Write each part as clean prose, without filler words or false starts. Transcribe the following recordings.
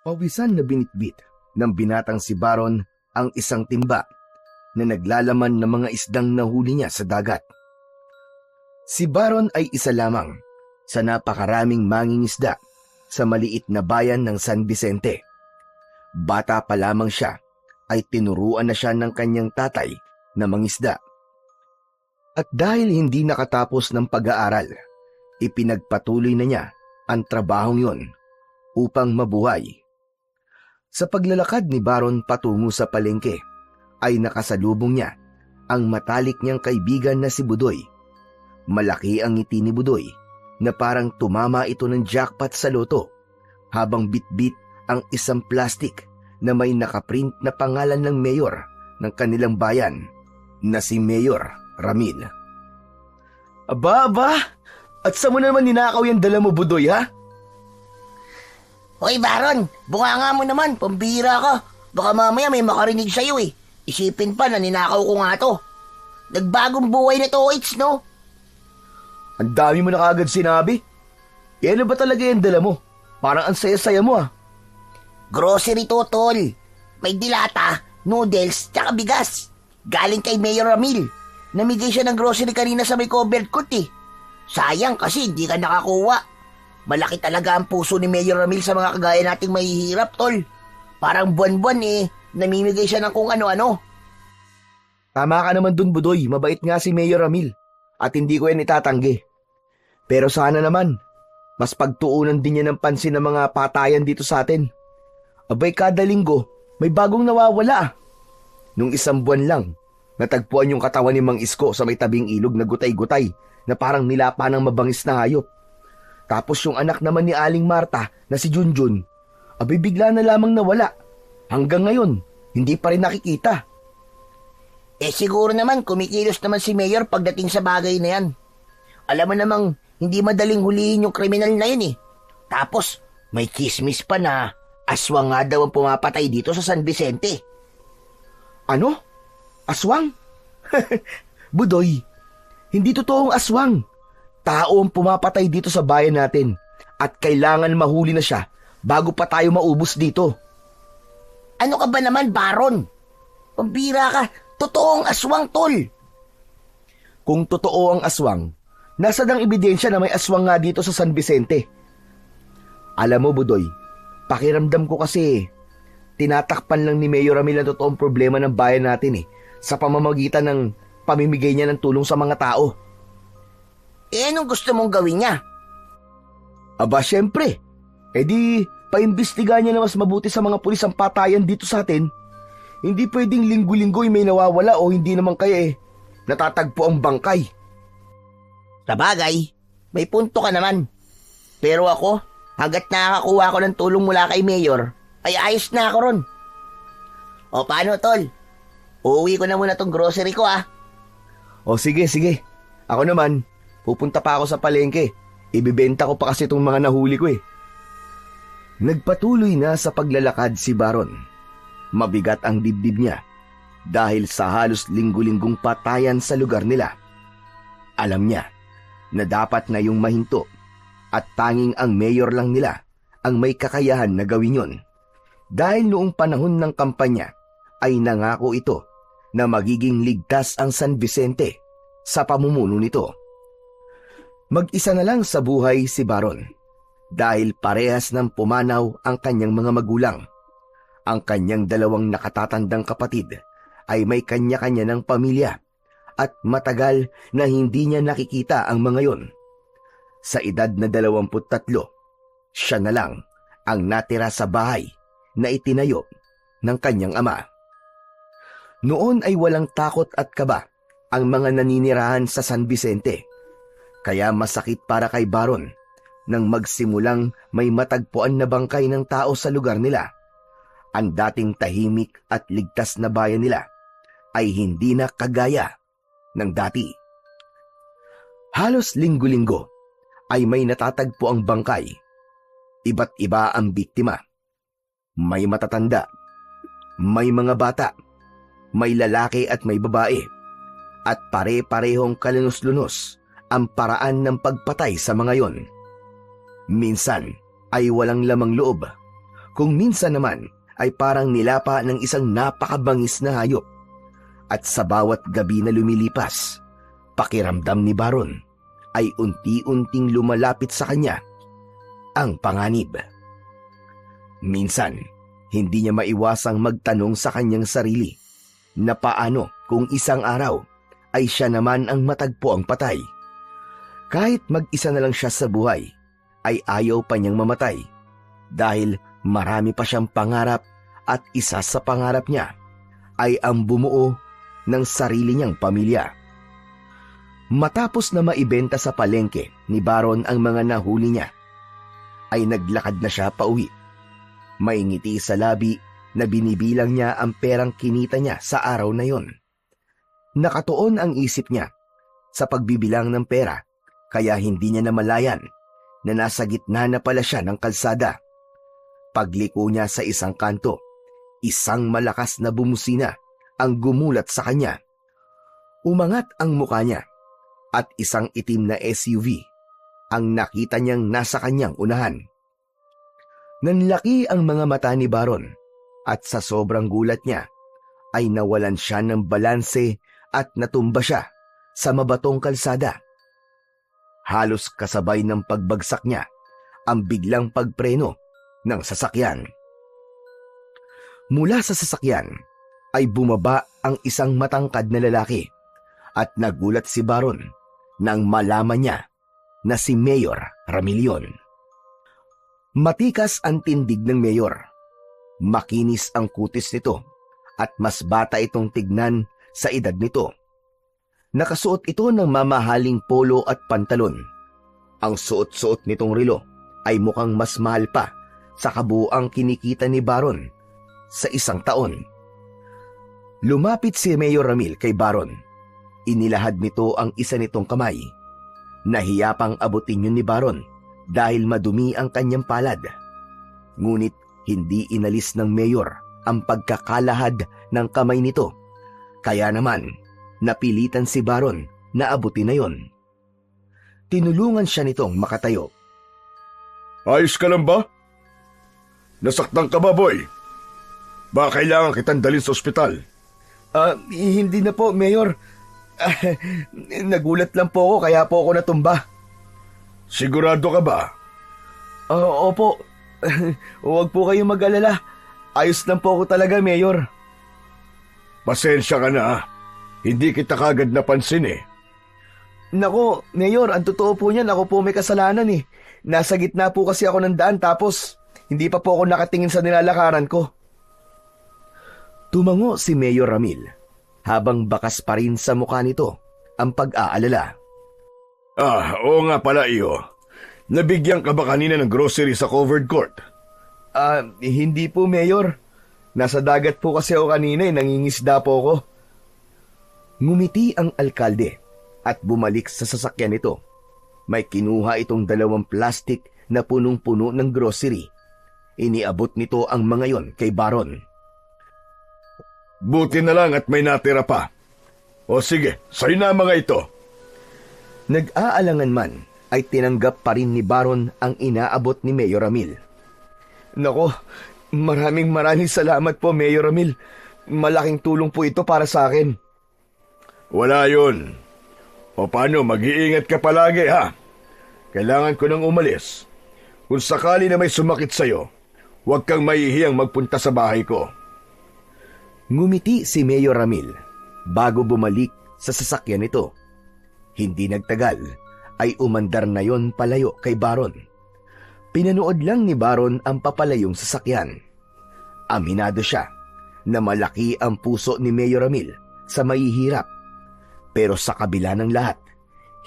Pawisan na binitbit ng binatang si Baron ang isang timba na naglalaman ng mga isdang nahuli niya sa dagat. Si Baron ay isa lamang sa napakaraming mangingisda sa maliit na bayan ng San Vicente. Bata pa lamang siya ay tinuruan na siya ng kanyang tatay na mangisda. At dahil hindi nakatapos ng pag-aaral, ipinagpatuloy na niya ang trabahong yon upang mabuhay. Sa paglalakad ni Baron patungo sa palengke, ay nakasalubong niya ang matalik niyang kaibigan na si Budoy. Malaki ang ngiti ni Budoy na parang tumama ito ng jackpot sa loto habang bitbit ang isang plastik na may nakaprint na pangalan ng mayor ng kanilang bayan na si Mayor Ramil. Aba! At sa mo naman ninakaw yung dala mo, Budoy, ha? Hoy, Baron! Bunganga mo naman, pambira ka. Baka mamaya may makarinig sa'yo eh. Isipin pa na ninakaw ko nga to. Nagbagong buhay na to, Oits, no? Ang dami mo na kagad sinabi. Ano ba talaga yung dala mo? Parang ang saya-saya mo, ah. Grocery to, tol. May dilata, noodles, tsaka bigas. Galing kay Mayor Ramil. Namigay siya ng grocery kanina sa may covered court eh. Sayang kasi hindi ka nakakuha. Malaki talaga ang puso ni Mayor Ramil sa mga kagaya nating mahihirap, tol. Parang buwan-buwan eh, namimigay siya ng kung ano-ano. Tama ka naman dun, Budoy. Mabait nga si Mayor Ramil. At hindi ko yan itatanggi. Pero sana naman, mas pagtuunan din niya ng pansin ng mga patayan dito sa atin. Abay, kada linggo, may bagong nawawala. Nung isang buwan lang, natagpuan yung katawan ni Mang Isko sa may tabing ilog na gutay-gutay na parang nilapa ng mabangis na hayop. Tapos yung anak naman ni Aling Marta na si Junjun, abay bigla na lamang nawala. Hanggang ngayon, hindi pa rin nakikita. Eh siguro naman kumikilos naman si Mayor pagdating sa bagay na yan. Alam mo namang hindi madaling hulihin yung kriminal na yun eh. Tapos may chismis pa na aswang nga daw ang pumapatay dito sa San Vicente. Ano? Aswang? Budoy, hindi totoong aswang. Tao ang pumapatay dito sa bayan natin at kailangan mahuli na siya bago pa tayo maubos dito. Ano ka ba naman, Baron? Pambira ka, totoong aswang, tol. Kung totoo ang aswang, nasaan ang ebidensya na may aswang nga dito sa San Vicente? Alam mo, Budoy, pakiramdam ko kasi tinatakpan lang ni Mayor Ramil ang totoong problema ng bayan natin sa pamamagitan ng pamimigay niya ng tulong sa mga tao. Eh, anong gusto mong gawin niya? Aba, syempre. Di, paimbestiga niya na mas mabuti sa mga pulis ang patayan dito sa atin. Hindi pwedeng linggo-linggo may nawawala o hindi naman kaya natatagpo ang bangkay. Sabagay, may punto ka naman. Pero ako, hanggat nakakakuha ako ng tulong mula kay Mayor, ay ayos na ako ron. O paano, tol? Uuwi ko na muna tong grocery ko, ah. O sige. Ako naman, pupunta pa ako sa palengke. Ibibenta ko pa kasi itong mga nahuli ko eh. Nagpatuloy na sa paglalakad si Baron. Mabigat ang dibdib niya dahil sa halos linggo-linggong patayan sa lugar nila. Alam niya na dapat ngayong mahinto at tanging ang mayor lang nila ang may kakayahan na gawin yon. Dahil noong panahon ng kampanya ay nangako ito na magiging ligtas ang San Vicente sa pamumuno nito. Mag-isa na lang sa buhay si Baron dahil parehas ng pumanaw ang kanyang mga magulang. Ang kanyang dalawang nakatatandang kapatid ay may kanya-kanya ng pamilya at matagal na hindi niya nakikita ang mga yon. Sa edad na 23, siya na lang ang natira sa bahay na itinayo ng kanyang ama. Noon ay walang takot at kaba ang mga naninirahan sa San Vicente. Kaya masakit para kay Baron nang magsimulang may matagpuan na bangkay ng tao sa lugar nila. Ang dating tahimik at ligtas na bayan nila ay hindi na kagaya ng dati. Halos linggo-linggo ay may natatagpo ang bangkay. Iba't iba ang biktima. May matatanda, may mga bata, may lalaki at may babae, at pare-parehong kalunos-lunos ang paraan ng pagpatay sa mga yon. Minsan ay walang lamang loob, Kung minsan naman ay parang nilapa ng isang napakabangis na hayop. At sa bawat gabi na lumilipas, pakiramdam ni Baron ay unti-unting lumalapit sa kanya ang panganib. Minsan, hindi niya maiwasang magtanong sa kanyang sarili na paano kung isang araw ay siya naman ang matagpo ang patay. Kahit mag-isa na lang siya sa buhay, ay ayaw pa niyang mamatay dahil marami pa siyang pangarap at isa sa pangarap niya ay ang bumuo ng sarili niyang pamilya. Matapos na maibenta sa palengke ni Baron ang mga nahuli niya, ay naglakad na siya pauwi. May ngiti sa labi na binibilang niya ang perang kinita niya sa araw na yon. Nakatuon ang isip niya sa pagbibilang ng pera, kaya hindi niya namalayan na nasa gitna na pala siya ng kalsada. Pagliko niya sa isang kanto, isang malakas na bumusina ang gumulat sa kanya. Umangat ang muka niya at isang itim na SUV ang nakita niyang nasa kanyang unahan. Nanlaki ang mga mata ni Baron at sa sobrang gulat niya ay nawalan siya ng balanse at natumba siya sa mabatong kalsada. Halos kasabay ng pagbagsak niya ang biglang pagpreno ng sasakyan. Mula sa sasakyan ay bumaba ang isang matangkad na lalaki at nagulat si Baron nang malaman niya na si Mayor Ramillon. Matikas ang tindig ng Mayor. Makinis ang kutis nito at mas bata itong tignan sa edad nito. Nakasuot ito ng mamahaling polo at pantalon. Ang suot-suot nitong relo ay mukhang mas mahal pa sa kabuuang kinikita ni Baron sa isang taon. Lumapit si Mayor Ramil kay Baron. Inilahad nito ang isa nitong kamay. Nahiya pang abutin yun ni Baron dahil madumi ang kanyang palad. Ngunit hindi inalis ng Mayor ang pagkakalahad ng kamay nito. Kaya naman, napilitan si Baron na abutin na yon. Tinulungan siya nitong makatayo. Ayos ka lang ba? Nasaktan ka ba, boy? Baka kailangan kitang dalhin sa ospital. Hindi na po, Mayor. Nagulat lang po ako kaya po ako natumba. Sigurado ka ba? Opo. Huwag po kayong mag-alala. Ayos lang po ako talaga, Mayor. Pasensya ka na. Hindi kita kagad napansin eh. Nako, Mayor, ang totoo po niyan, ako po may kasalanan eh. Nasa gitna po kasi ako ng daan tapos hindi pa po ako nakatingin sa nilalakaran ko. Tumango si Mayor Ramil habang bakas pa rin sa mukha nito ang pag-aalala. Oo nga pala iyo. Nabigyan ka ba kanina ng grocery sa covered court? Hindi po, Mayor. Nasa dagat po kasi ako kanina eh, nangingisda po ako. Ngumiti ang alkalde at bumalik sa sasakyan nito. May kinuha itong 2 plastic na punong-puno ng grocery. Iniabot nito ang mga yon kay Baron. Buti na lang at may natira pa. O sige, sa'yo na mga ito. Nag-aalangan man ay tinanggap pa rin ni Baron ang inaabot ni Mayor Ramil. Nako, maraming salamat po, Mayor Ramil. Malaking tulong po ito para sa akin. Wala yun. O paano, mag-iingat ka palagi ha. Kailangan ko nang umalis. Kung sakali na may sumakit sa'yo, huwag kang mahihiyang magpunta sa bahay ko. Ngumiti si Mayor Ramil bago bumalik sa sasakyan nito. Hindi nagtagal ay umandar na yon palayo kay Baron. Pinanood lang ni Baron ang papalayong sasakyan. Aminado siya na malaki ang puso ni Mayor Ramil sa mahihirap. Pero sa kabila ng lahat,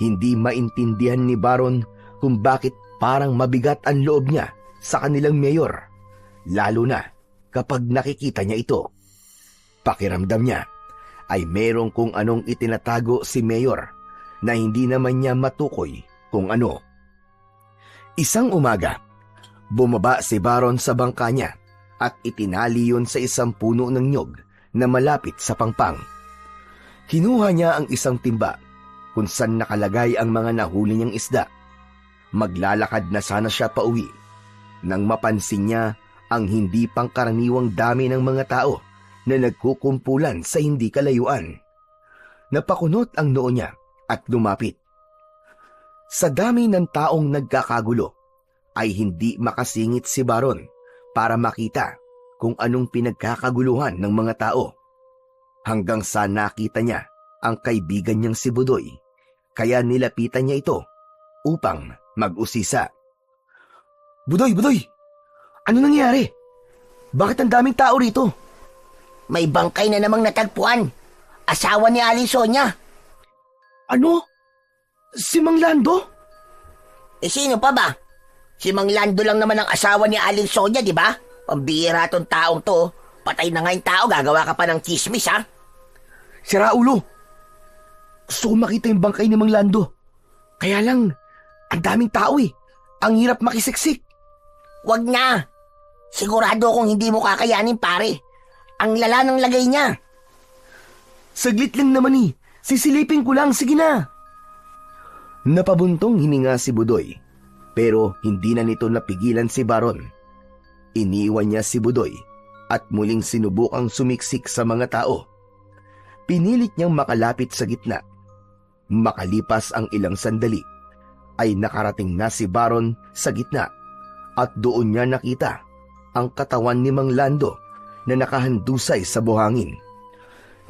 hindi maintindihan ni Baron kung bakit parang mabigat ang loob niya sa kanilang mayor. Lalo na kapag nakikita niya ito. Pakiramdam niya ay merong kung anong itinatago si Mayor na hindi naman niya matukoy kung ano. Isang umaga, bumaba si Baron sa bangka niya at itinali yun sa isang puno ng nyog na malapit sa pangpang. Kinuha niya ang isang timba kung saan nakalagay ang mga nahuli niyang isda. Maglalakad na sana siya pauwi nang mapansin niya ang hindi pangkaraniwang dami ng mga tao na nagkukumpulan sa hindi kalayuan. Napakunot ang noo niya at lumapit. Sa dami ng taong nagkakagulo, ay hindi makasingit si Baron para makita kung anong pinagkakaguluhan ng mga tao. Hanggang sa nakita niya ang kaibigan niyang si Budoy, kaya nilapitan niya ito upang mag-usisa. Budoy! Budoy! Ano nangyari? Bakit ang daming tao rito? May bangkay na namang natagpuan. Asawa ni Aling Sonia. Ano? Si Mang Lando? Sino pa ba? Si Mang Lando lang naman ang asawa ni Aling Sonia, di ba? Pambihira tong taong to. Patay na nga yung tao, gagawa ka pa ng chismis, ha? Sira ulo! Gusto ko makita yung bangkay ni Mang Lando. Kaya lang, ang daming tao eh. Ang hirap makisiksik. Wag na. Sigurado akong hindi mo kakayanin, pare. Ang lala ng lagay niya. Saglit lang naman eh. Sisilipin ko lang, sige na. Napabuntong hininga si Budoy, pero hindi na nito napigilan si Baron. Iniwan niya si Budoy at muling sinubukang sumiksik sa mga tao. Pinilit niyang makalapit sa gitna. Makalipas ang ilang sandali, ay nakarating na si Baron sa gitna at doon niya nakita ang katawan ni Mang Lando na nakahandusay sa buhangin.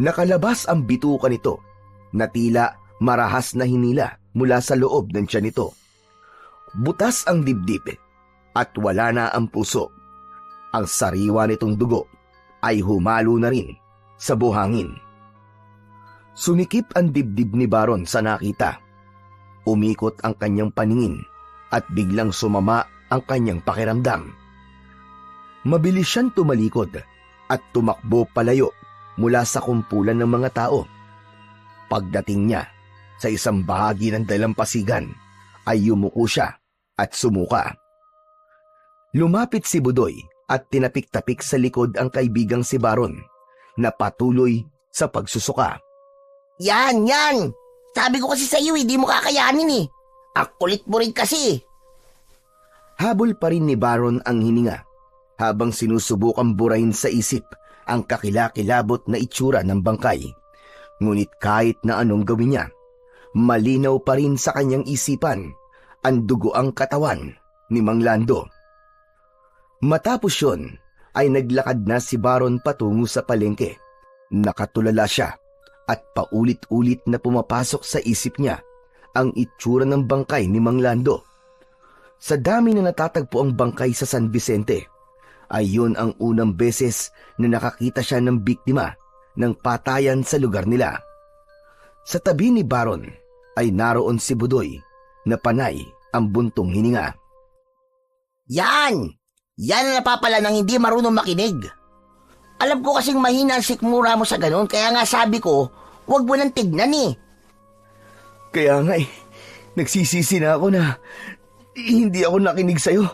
Nakalabas ang bituka nito na tila marahas na hinila mula sa loob ng tiyan nito. Butas ang dibdib at wala na ang puso. Ang sariwa nitong dugo ay humalo na rin sa buhangin. Sumikip ang dibdib ni Baron sa nakita. Umikot ang kanyang paningin at biglang sumama ang kanyang pakiramdam. Mabilis siyang tumalikod at tumakbo palayo mula sa kumpulan ng mga tao. Pagdating niya sa isang bahagi ng dalampasigan, ay yumuko siya at sumuka. Lumapit si Budoy at tinapik-tapik sa likod ang kaibigang si Baron na patuloy sa pagsusuka. Yan! Sabi ko kasi sa iyo, di mo kakayanin eh. Ang kulit mo rin kasi. Habol pa rin ni Baron ang hininga habang sinusubukang burahin sa isip ang kakilakilabot na itsura ng bangkay. Ngunit kahit na anong gawin niya, malinaw pa rin sa kanyang isipan ang dugoang katawan ni Mang Lando. Matapos yun, ay naglakad na si Baron patungo sa palengke. Nakatulala siya at paulit-ulit na pumapasok sa isip niya ang itsura ng bangkay ni Mang Lando. Sa dami na natatagpo ang bangkay sa San Vicente, ay yun ang unang beses na nakakita siya ng biktima ng patayan sa lugar nila. Sa tabi ni Baron ay naroon si Budoy na panay ang buntong hininga. Yan ang napapala ng hindi marunong makinig. Alam ko kasing mahina ang sikmura mo sa ganun, kaya nga sabi ko, huwag mo nang tignan eh. Kaya nga nagsisisi na ako na hindi ako nakinig sa'yo.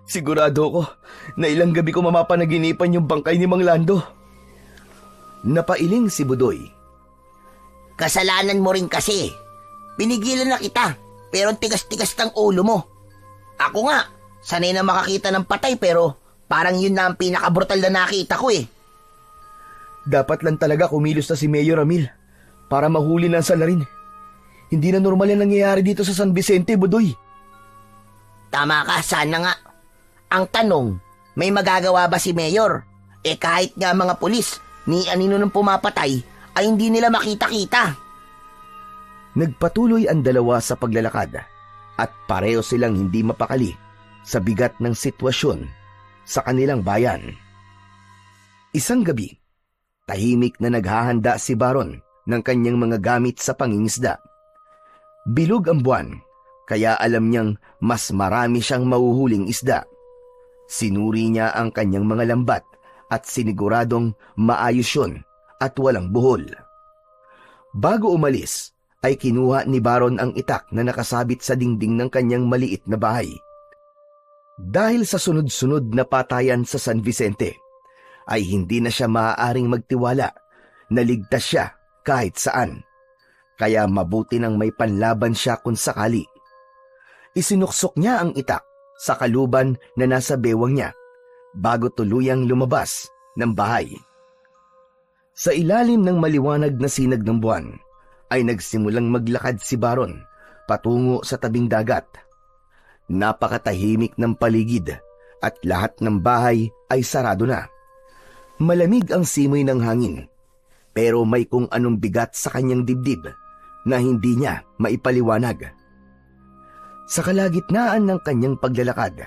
Sigurado ko na ilang gabi ko mapapanaginipan yung bangkay ni Mang Lando. Napailing si Budoy. Kasalanan mo rin kasi. Pinigilan na kita, pero tigas-tigas ng ulo mo. Ako nga, sanay na makakita ng patay pero parang yun na ang pinakabrutal na nakita ko eh. Dapat lang talaga kumilos na si Mayor Ramil para mahuli na ang salarin. Hindi na normal ang nangyayari dito sa San Vicente, Budoy. Tama ka, sana nga. Ang tanong, may magagawa ba si Mayor? Kahit nga mga pulis, ni anino nang pumapatay, ay hindi nila makita-kita. Nagpatuloy ang dalawa sa paglalakad at pareho silang hindi mapakali sa bigat ng sitwasyon sa kanilang bayan. Isang gabi, tahimik na naghahanda si Baron ng kanyang mga gamit sa pangingisda. Bilog ang buwan, kaya alam niyang mas marami siyang mahuhuling isda. Sinuri niya ang kanyang mga lambat at siniguradong maayos yun at walang buhol. Bago umalis, ay kinuha ni Baron ang itak na nakasabit sa dingding ng kanyang maliit na bahay. Dahil sa sunod-sunod na patayan sa San Vicente, ay hindi na siya maaaring magtiwala na ligtas siya kahit saan. Kaya mabuti nang may panlaban siya kung sakali. Isinuksok niya ang itak sa kaluban na nasa bewang niya bago tuluyang lumabas ng bahay. Sa ilalim ng maliwanag na sinag ng buwan ay nagsimulang maglakad si Baron patungo sa tabing dagat. Napakatahimik ng paligid at lahat ng bahay ay sarado na. Malamig ang simoy ng hangin, pero may kung anong bigat sa kanyang dibdib na hindi niya maipaliwanag. Sa kalagitnaan ng kanyang paglalakad,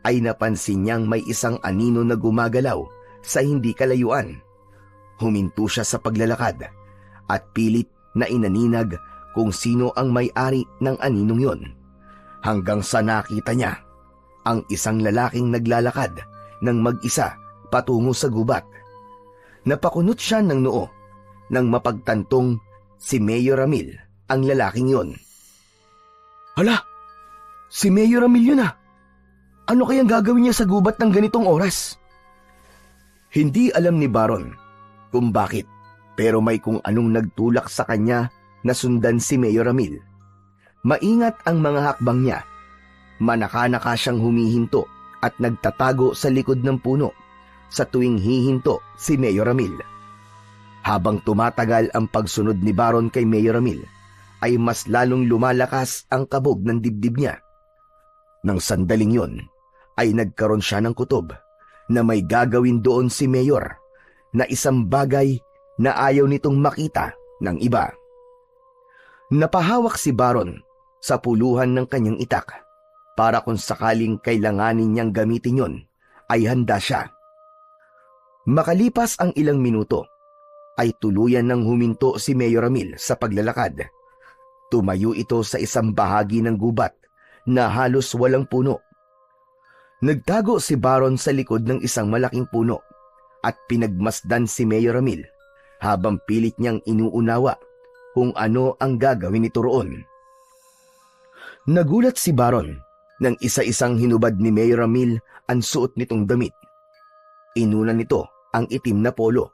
ay napansin niyang may isang anino na gumagalaw sa hindi kalayuan. Huminto siya sa paglalakad at pilit na inaninag kung sino ang may-ari ng aninong yon. Hanggang sa nakita niya ang isang lalaking naglalakad ng mag-isa patungo sa gubat. Napakunot siya ng noo nang mapagtantong si Mayor Ramil ang lalaking yon. Hala! Si Mayor Ramil yun ah! Ano kayang gagawin niya sa gubat ng ganitong oras? Hindi alam ni Baron kung bakit, pero may kung anong nagtulak sa kanya na sundan si Mayor Ramil. Maingat ang mga hakbang niya. Manaka-naka siyang humihinto at nagtatago sa likod ng puno sa tuwing hihinto si Mayor Ramil. Habang tumatagal ang pagsunod ni Baron kay Mayor Ramil, ay mas lalong lumalakas ang kabog ng dibdib niya. Nang sandaling yon, ay nagkaroon siya ng kutob na may gagawin doon si Mayor na isang bagay na ayaw nitong makita ng iba. Napahawak si Baron sa puluhan ng kanyang itak para kung sakaling kailanganin niyang gamitin yon ay handa siya. Makalipas ang ilang minuto ay tuluyan ng huminto si Mayor Ramil sa paglalakad. Tumayo ito sa isang bahagi ng gubat na halos walang puno. Nagtago si Baron sa likod ng isang malaking puno at pinagmasdan si Mayor Ramil habang pilit niyang inuunawa kung ano ang gagawin nito roon. Nagulat si Baron nang isa-isang hinubad ni Mayor Ramil ang suot nitong damit. Inuna nito ang itim na polo.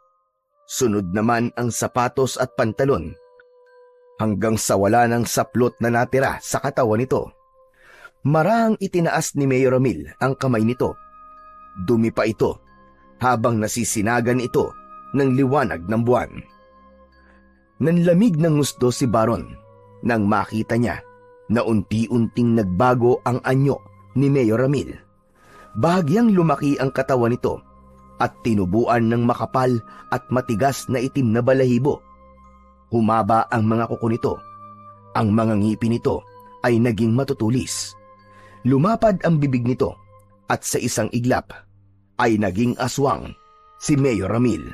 Sunod naman ang sapatos at pantalon hanggang sa wala ng saplot na natira sa katawan nito. Marahang itinaas ni Mayor Ramil ang kamay nito. Dumi pa ito habang nasisinagan ito ng liwanag ng buwan. Nanlamig ng gusto si Baron nang makita niya na unti-unting nagbago ang anyo ni Mayor Ramil. Bahagyang lumaki ang katawan nito at tinubuan ng makapal at matigas na itim na balahibo. Humaba ang mga kuko nito. Ang mga ngipin nito ay naging matutulis. Lumapad ang bibig nito at sa isang iglap ay naging aswang si Mayor Ramil.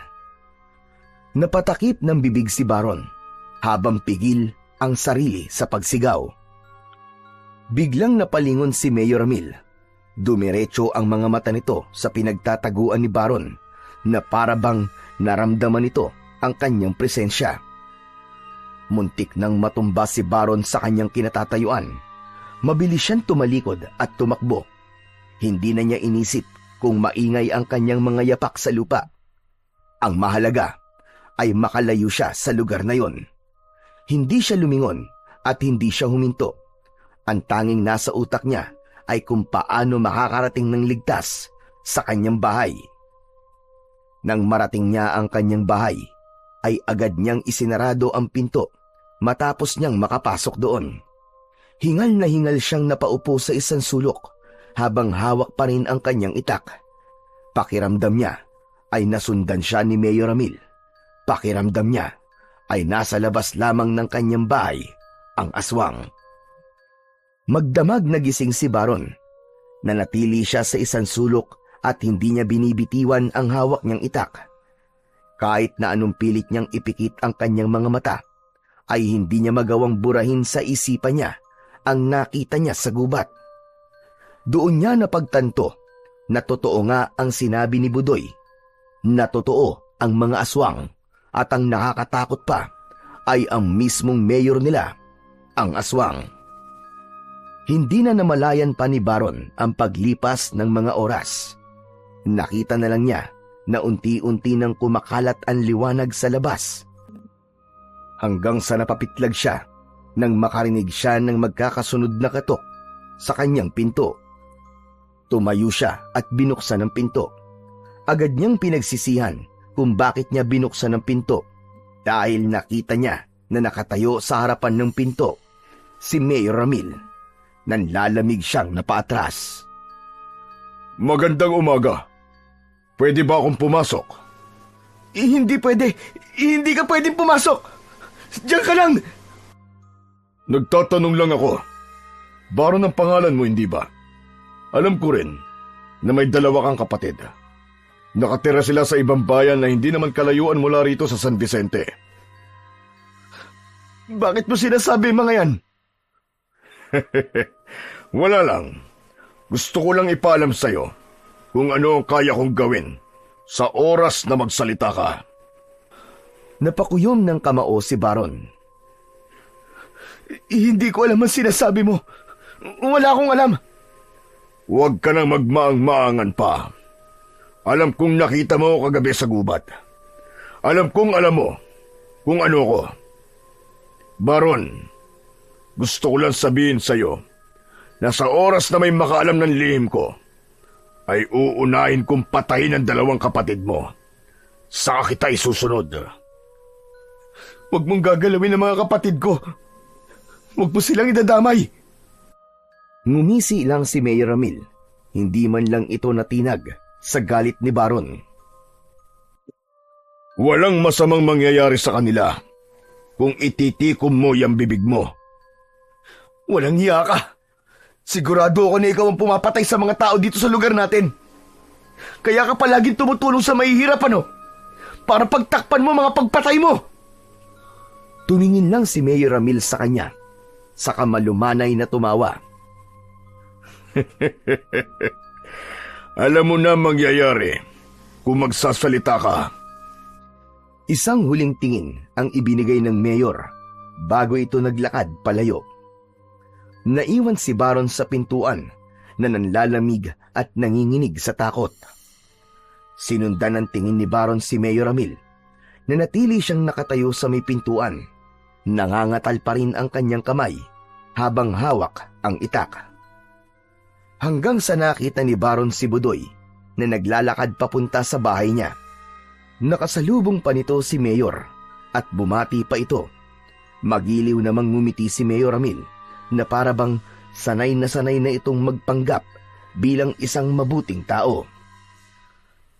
Napatakip ng bibig si Baron habang pigil ang sarili sa pagsigaw. Biglang napalingon si Mayor Ramil. Dumiretso ang mga mata nito sa pinagtataguan ni Baron na parabang naramdaman nito ang kanyang presensya. Muntik nang matumba si Baron sa kanyang kinatatayuan. Mabilis siyang tumalikod at tumakbo. Hindi na niya inisip kung maingay ang kanyang mga yapak sa lupa. Ang mahalaga ay makalayo siya sa lugar na yon. Hindi siya lumingon at hindi siya huminto. Ang tanging nasa utak niya ay kung paano makakarating ng ligtas sa kanyang bahay. Nang marating niya ang kanyang bahay, ay agad niyang isinarado ang pinto matapos niyang makapasok doon. Hingal na hingal siyang napaupo sa isang sulok habang hawak pa rin ang kanyang itak. Pakiramdam niya ay nasundan siya ni Mayor Ramil. Pakiramdam niya ay nasa labas lamang ng kanyang bahay ang aswang. Magdamag nagising si Baron. Nanatili siya sa isang sulok at hindi niya binibitiwan ang hawak niyang itak. Kahit na anong pilit niyang ipikit ang kanyang mga mata, ay hindi niya magawang burahin sa isipan niya ang nakita niya sa gubat. Doon niya napagtanto na totoo nga ang sinabi ni Budoy, na totoo ang mga aswang at ang nakakatakot pa ay ang mismong mayor nila, ang aswang. Hindi na namalayan pa ni Baron ang paglipas ng mga oras. Nakita na lang niya na unti-unti nang kumakalat ang liwanag sa labas. Hanggang sa napapitlag siya nang makarinig siya ng magkakasunod na katok sa kanyang pinto. Tumayo siya at binuksan ang pinto. Agad niyang pinagsisihan kung bakit niya binuksan ang pinto dahil nakita niya na nakatayo sa harapan ng pinto si Mayor Ramil. Nanlalamig siyang napaatras. Magandang umaga. Pwede ba akong pumasok? Hindi pwede. Hindi ka pwedeng pumasok. Diyan ka lang. Nagtatanong lang ako. Baron ang pangalan mo, hindi ba? Alam ko rin na may dalawa kang kapatid. Nakatira sila sa ibang bayan na hindi naman kalayuan mula rito sa San Vicente. Bakit mo sinasabi mga yan? Wala lang. Gusto ko lang ipaalam sa'yo kung ano ang kaya kong gawin sa oras na magsalita ka. Napakuyom ng kamao si Baron. Hindi ko alam ang sinasabi mo. Wala akong alam. Huwag ka nang magmaang-maangan pa. Alam kong nakita mo kagabi sa gubat. Alam kong alam mo kung ano ko. Baron, gusto ko lang sabihin sa'yo na sa oras na may makaalam ng lihim ko, ay uunahin kong patayin ang dalawang kapatid mo. Saka kita isusunod. Huwag mong gagalawin ang mga kapatid ko. Huwag mo silang idadamay. Ngumisi lang si Mayor Ramil. Hindi man lang ito natinag sa galit ni Baron. Walang masamang mangyayari sa kanila kung ititikom mo yung bibig mo. Walang hiya ka. Sigurado ako na ikaw ang pumapatay sa mga tao dito sa lugar natin. Kaya ka palaging tumutulong sa mahihirap, ano? Para pagtakpan mo mga pagpatay mo. Tumingin lang si Mayor Ramil sa kanya, saka malumanay na tumawa. Alam mo na mangyayari kung magsasalita ka. Isang huling tingin ang ibinigay ng mayor bago ito naglakad palayo. Naiwan si Baron sa pintuan na nanlalamig at nanginginig sa takot. Sinundan ng tingin ni Baron si Mayor Ramil na natili siyang nakatayo sa may pintuan. Nangangatal pa rin ang kanyang kamay habang hawak ang itak. Hanggang sa nakita ni Baron si Budoy na naglalakad papunta sa bahay niya. Nakasalubong pa nito si Mayor at bumati pa ito. Magiliw namang ngumiti si Mayor Ramil na para bang sanay na itong magpanggap bilang isang mabuting tao.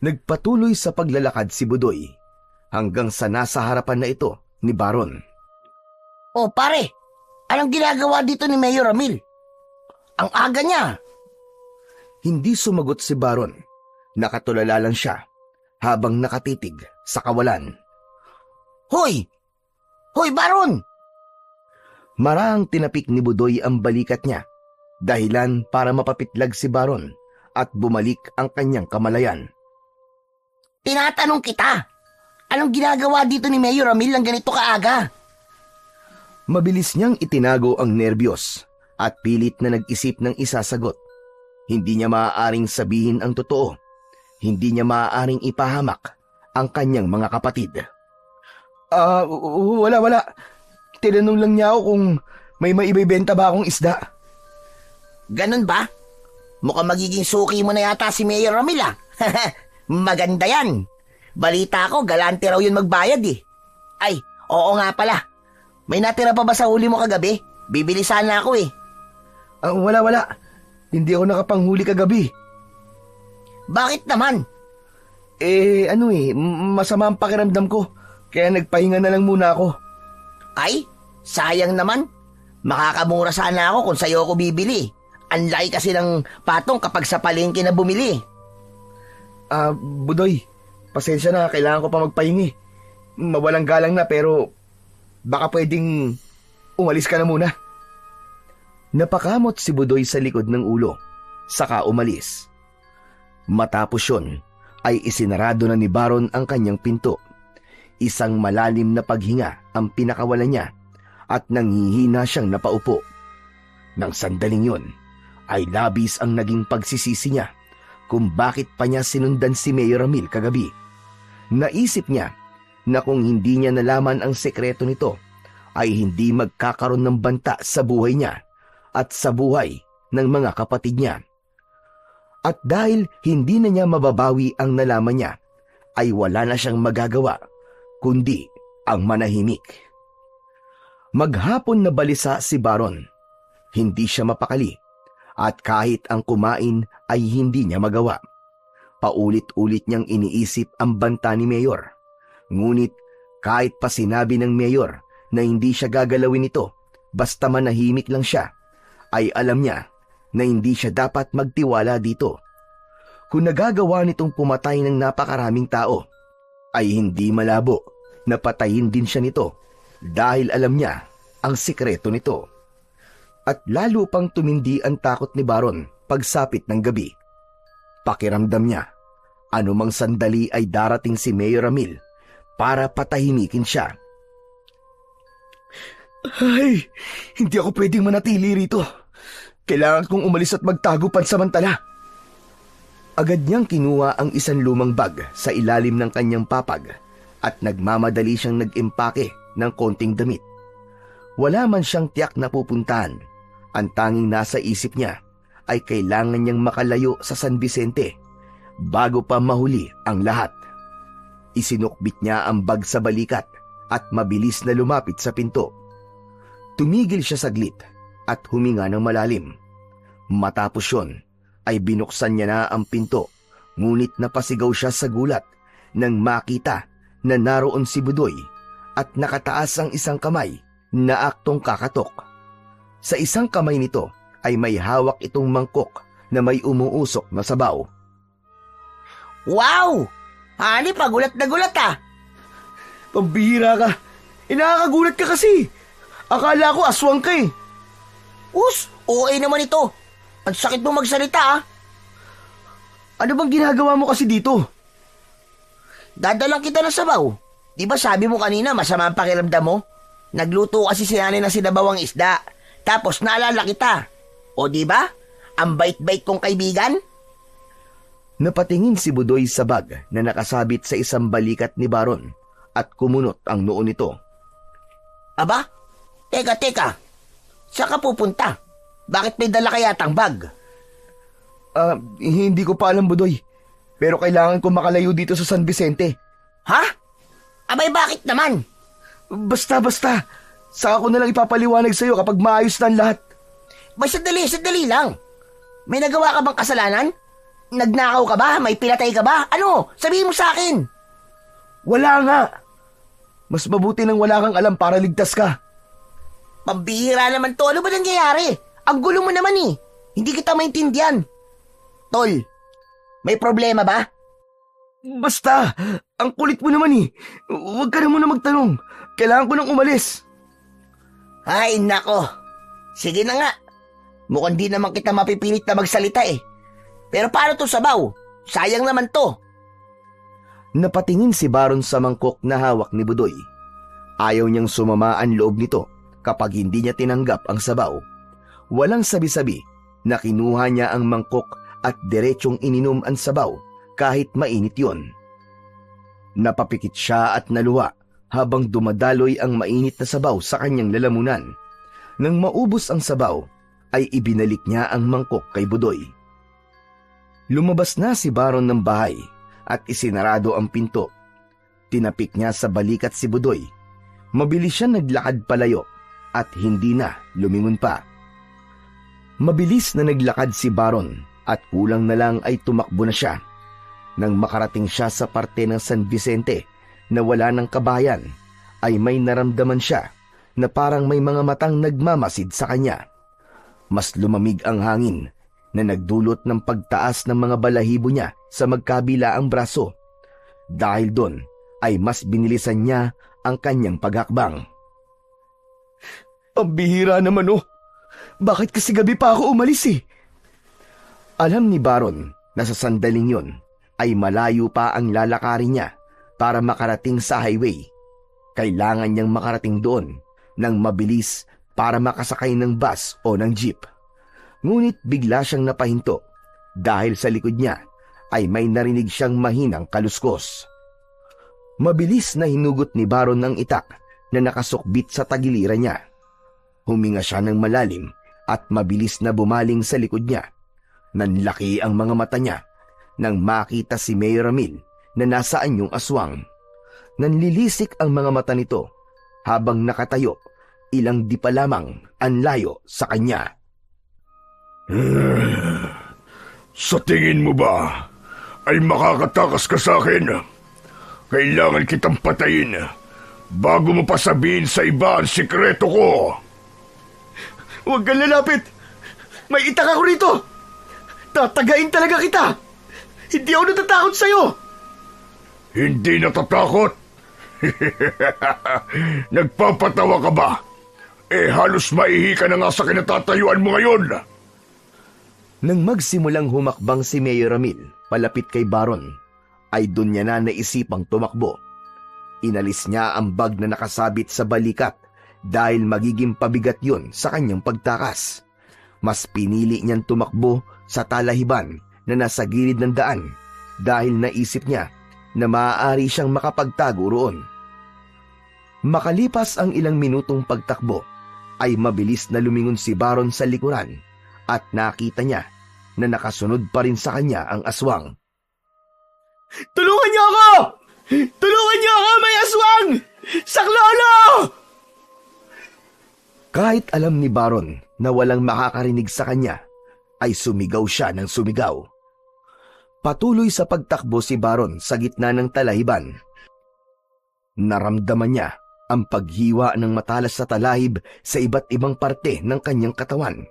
Nagpatuloy sa paglalakad si Budoy hanggang sa nasa harapan na ito ni Baron. Oh pare, anong ginagawa dito ni Mayor Ramil? Ang aga niya. Hindi sumagot si Baron. Nakatulala lang siya habang nakatitig sa kawalan. Hoy! Hoy, Baron! Marahang tinapik ni Budoy ang balikat niya, dahilan para mapapitlag si Baron at bumalik ang kanyang kamalayan. Tinatanong kita, anong ginagawa dito ni Mayor Ramil ng ganito kaaga? Mabilis niyang itinago ang nerbiyos at pilit na nag-isip ng isasagot. Hindi niya maaaring sabihin ang totoo. Hindi niya maaaring ipahamak ang kanyang mga kapatid. Wala. Tinanong lang niya ako kung may maibibenta ba akong isda. Ganun ba? Mukhang magiging suki mo na yata si Mayor Ramil ah. Maganda yan. Balita ko, galante raw yun magbayad eh. Ay, oo nga pala. May natira pa ba sa huli mo kagabi? Bibili sana ako eh. Wala. Hindi ako nakapanghuli kagabi. Bakit naman? Masama ang pakiramdam ko. Kaya nagpahinga na lang muna ako. Ay, sayang naman. Makakamura sana ako kung sa'yo ako bibili. Ang laki kasi ng patong kapag sa palengke na bumili. Budoy, pasensya na, kailangan ko pa magpahingi. Mawalang galang na pero baka pwedeng umalis ka na muna. Napakamot si Budoy sa likod ng ulo, saka umalis. Matapos yun, ay isinarado na ni Baron ang kanyang pinto. Isang malalim na paghinga ang pinakawalan niya at nanghihina siyang napaupo. Nang sandaling yun, ay labis ang naging pagsisisi niya kung bakit pa niya sinundan si Mayor Ramil kagabi. Naisip niya na kung hindi niya nalaman ang sekreto nito, ay hindi magkakaroon ng banta sa buhay niya at sa buhay ng mga kapatid niya. At dahil hindi na niya mababawi ang nalaman niya, ay wala na siyang magagawa, kundi ang manahimik. Maghapon na balisa si Baron. Hindi siya mapakali, at kahit ang kumain ay hindi niya magawa. Paulit-ulit niyang iniisip ang banta ni Mayor. Ngunit kahit pa sinabi ng Mayor na hindi siya gagalawin ito, basta manahimik lang siya, ay alam niya na hindi siya dapat magtiwala dito. Kung nagagawa nitong pumatay ng napakaraming tao, ay hindi malabo na patayin din siya nito dahil alam niya ang sikreto nito. At lalo pang tumindi ang takot ni Baron pagsapit ng gabi. Pakiramdam niya, anumang sandali ay darating si Mayor Ramil para patahimikin siya. Ay, hindi ako pwedeng manatili rito. Kailangan kong umalis at magtago pansamantala. Agad niyang kinuha ang isang lumang bag sa ilalim ng kanyang papag at nagmamadali siyang nag-impake ng konting damit. Wala man siyang tiyak na pupuntahan. Ang tanging nasa isip niya ay kailangan niyang makalayo sa San Vicente bago pa mahuli ang lahat. Isinukbit niya ang bag sa balikat at mabilis na lumapit sa pinto. Tumigil siya saglit at huminga ng malalim. Matapos yun, ay binuksan niya na ang pinto, ngunit napasigaw siya sa gulat nang makita na naroon si Budoy at nakataas ang isang kamay na aktong kakatok. Sa isang kamay nito ay may hawak itong mangkok na may umuusok na sabaw. Wow! Hani, pagulat na gulat ah! Pambihira ka! Nakakagulat ka kasi! Akala ko aswang ka eh! OA naman ito. Ang sakit mo magsalita ah. Ano bang ginagawa mo kasi dito? Dadalang kita ng sabaw. Di ba sabi mo kanina masama ang pakiramdam mo? Nagluto kasi si nanay ng sinabawang isda. Tapos naalala kita. O di ba? Ang bait-bait kong kaibigan? Napatingin si Budoy sa bag na nakasabit sa isang balikat ni Baron at kumunot ang noo nito. Aba? Teka. Saan ka pupunta? Bakit may dala kayatang bag? Hindi ko pa alam, Budoy. Pero kailangan ko makalayo dito sa San Vicente. Ha? Abay, bakit naman? Basta. Saka ko na lang ipapaliwanag sa'yo kapag maayos na ang lahat. Sandali lang. May nagawa ka bang kasalanan? Nagnakaw ka ba? May pinatay ka ba? Ano? Sabihin mo sa akin. Wala nga. Mas mabuti nang wala kang alam para ligtas ka. Pambihira naman to. Ano ba nangyayari? Ang gulo mo naman eh. Hindi kita maintindihan. Tol, may problema ba? Basta, ang kulit mo naman eh. Huwag ka na muna magtanong. Kailangan ko nang umalis. Ay, nako. Sige na nga. Mukhang di naman kita mapipilit na magsalita eh. Pero paano to sabaw? Sayang naman to. Napatingin si Baron sa mangkok na hawak ni Budoy. Ayaw niyang sumama ang loob nito kapag hindi niya tinanggap ang sabaw. Walang sabi-sabi na kinuha niya ang mangkok at diretsong ininom ang sabaw kahit mainit yon. Napapikit siya at naluwa habang dumadaloy ang mainit na sabaw sa kanyang lalamunan. Nang maubos ang sabaw, ay ibinalik niya ang mangkok kay Budoy. Lumabas na si Baron ng bahay at isinarado ang pinto. Tinapik niya sa balikat si Budoy. Mabilis siya naglakad palayo at hindi na lumingon pa. Mabilis na naglakad si Baron at kulang na lang ay tumakbo na siya. Nang makarating siya sa parte ng San Vicente na wala ng kabayan, ay may naramdaman siya na parang may mga matang nagmamasid sa kanya. Mas lumamig ang hangin na nagdulot ng pagtaas ng mga balahibo niya sa magkabilaang braso. Dahil doon ay mas binilisan niya ang kanyang paghakbang. Pambihira naman oh! Bakit kasi gabi pa ako umalis eh? Alam ni Baron na sa sandaling yon ay malayo pa ang lalakarin niya para makarating sa highway. Kailangan niyang makarating doon ng mabilis para makasakay ng bus o ng jeep. Ngunit bigla siyang napahinto dahil sa likod niya ay may narinig siyang mahinang kaluskos. Mabilis na hinugot ni Baron ang itak na nakasukbit sa tagiliran niya. Huminga siya ng malalim at mabilis na bumaling sa likod niya. Nanlaki ang mga mata niya nang makita si Mayor Ramil na nasa anyong aswang. Nanlilisik ang mga mata nito habang nakatayo, ilang di pa lamang ang layo sa kanya. Sa tingin mo ba ay makakatakas ka sa akin? Kailangan kitang patayin bago mo pa sabihin sa iba ang sikreto ko. Huwag kang lalapit! May itak ako rito! Tatagain talaga kita! Hindi ako natatakot sa'yo! Hindi natatakot? Nagpapatawa ka ba? Halos maihi ka na nga sa kinatatayuan mo ngayon. Nang magsimulang humakbang si Mayor Ramil palapit kay Baron, ay doon niya na naisipang tumakbo. Inalis niya ang bag na nakasabit sa balikat dahil magiging pabigat yun sa kanyang pagtakas. Mas pinili niyang tumakbo sa talahiban na nasa gilid ng daan dahil naisip niya na maaari siyang makapagtago roon. Makalipas ang ilang minutong pagtakbo, ay mabilis na lumingon si Baron sa likuran at nakita niya na nakasunod pa rin sa kanya ang aswang. "Tulungan niyo ako! Tulungan niyo ako! May aswang! Saklolo!" Kahit alam ni Baron na walang makakarinig sa kanya, ay sumigaw siya ng sumigaw. Patuloy sa pagtakbo si Baron sa gitna ng talahiban. Naramdaman niya ang paghiwa ng matalas sa talahib sa iba't ibang parte ng kanyang katawan.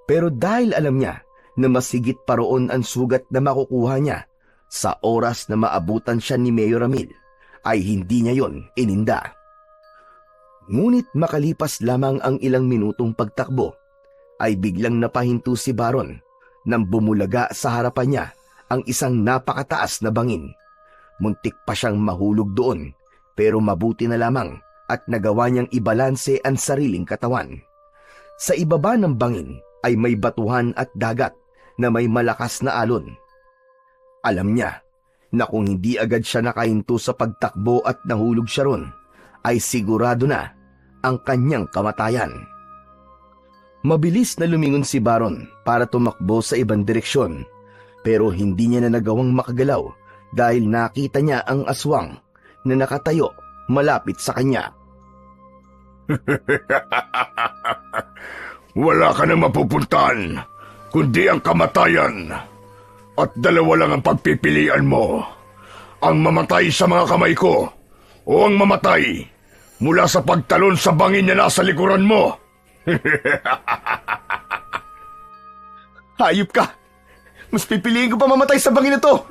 Pero dahil alam niya na mas higit pa roon ang sugat na makukuha niya sa oras na maabutan siya ni Mayor Ramil, ay hindi niya yon ininda. Ngunit makalipas lamang ang ilang minutong pagtakbo, ay biglang napahinto si Baron nang bumulaga sa harapan niya ang isang napakataas na bangin. Muntik pa siyang mahulog doon, pero mabuti na lamang at nagawa niyang ibalanse ang sariling katawan. Sa ibaba ng bangin ay may batuhan at dagat na may malakas na alon. Alam niya na kung hindi agad siya nakahinto sa pagtakbo at nahulog siya ron, ay sigurado na ang kanyang kamatayan. Mabilis na lumingon si Baron para tumakbo sa ibang direksyon, pero hindi niya na nagawang makagalaw dahil nakita niya ang aswang na nakatayo malapit sa kanya. Wala ka na mapupuntahan, kundi ang kamatayan. At dalawa lang ang pagpipilian mo. Ang mamatay sa mga kamay ko, o ang mamatay mula sa pagtalon sa bangin na nasa likuran mo. Hayop ka! Mas pipiliin ko pa mamatay sa bangin na to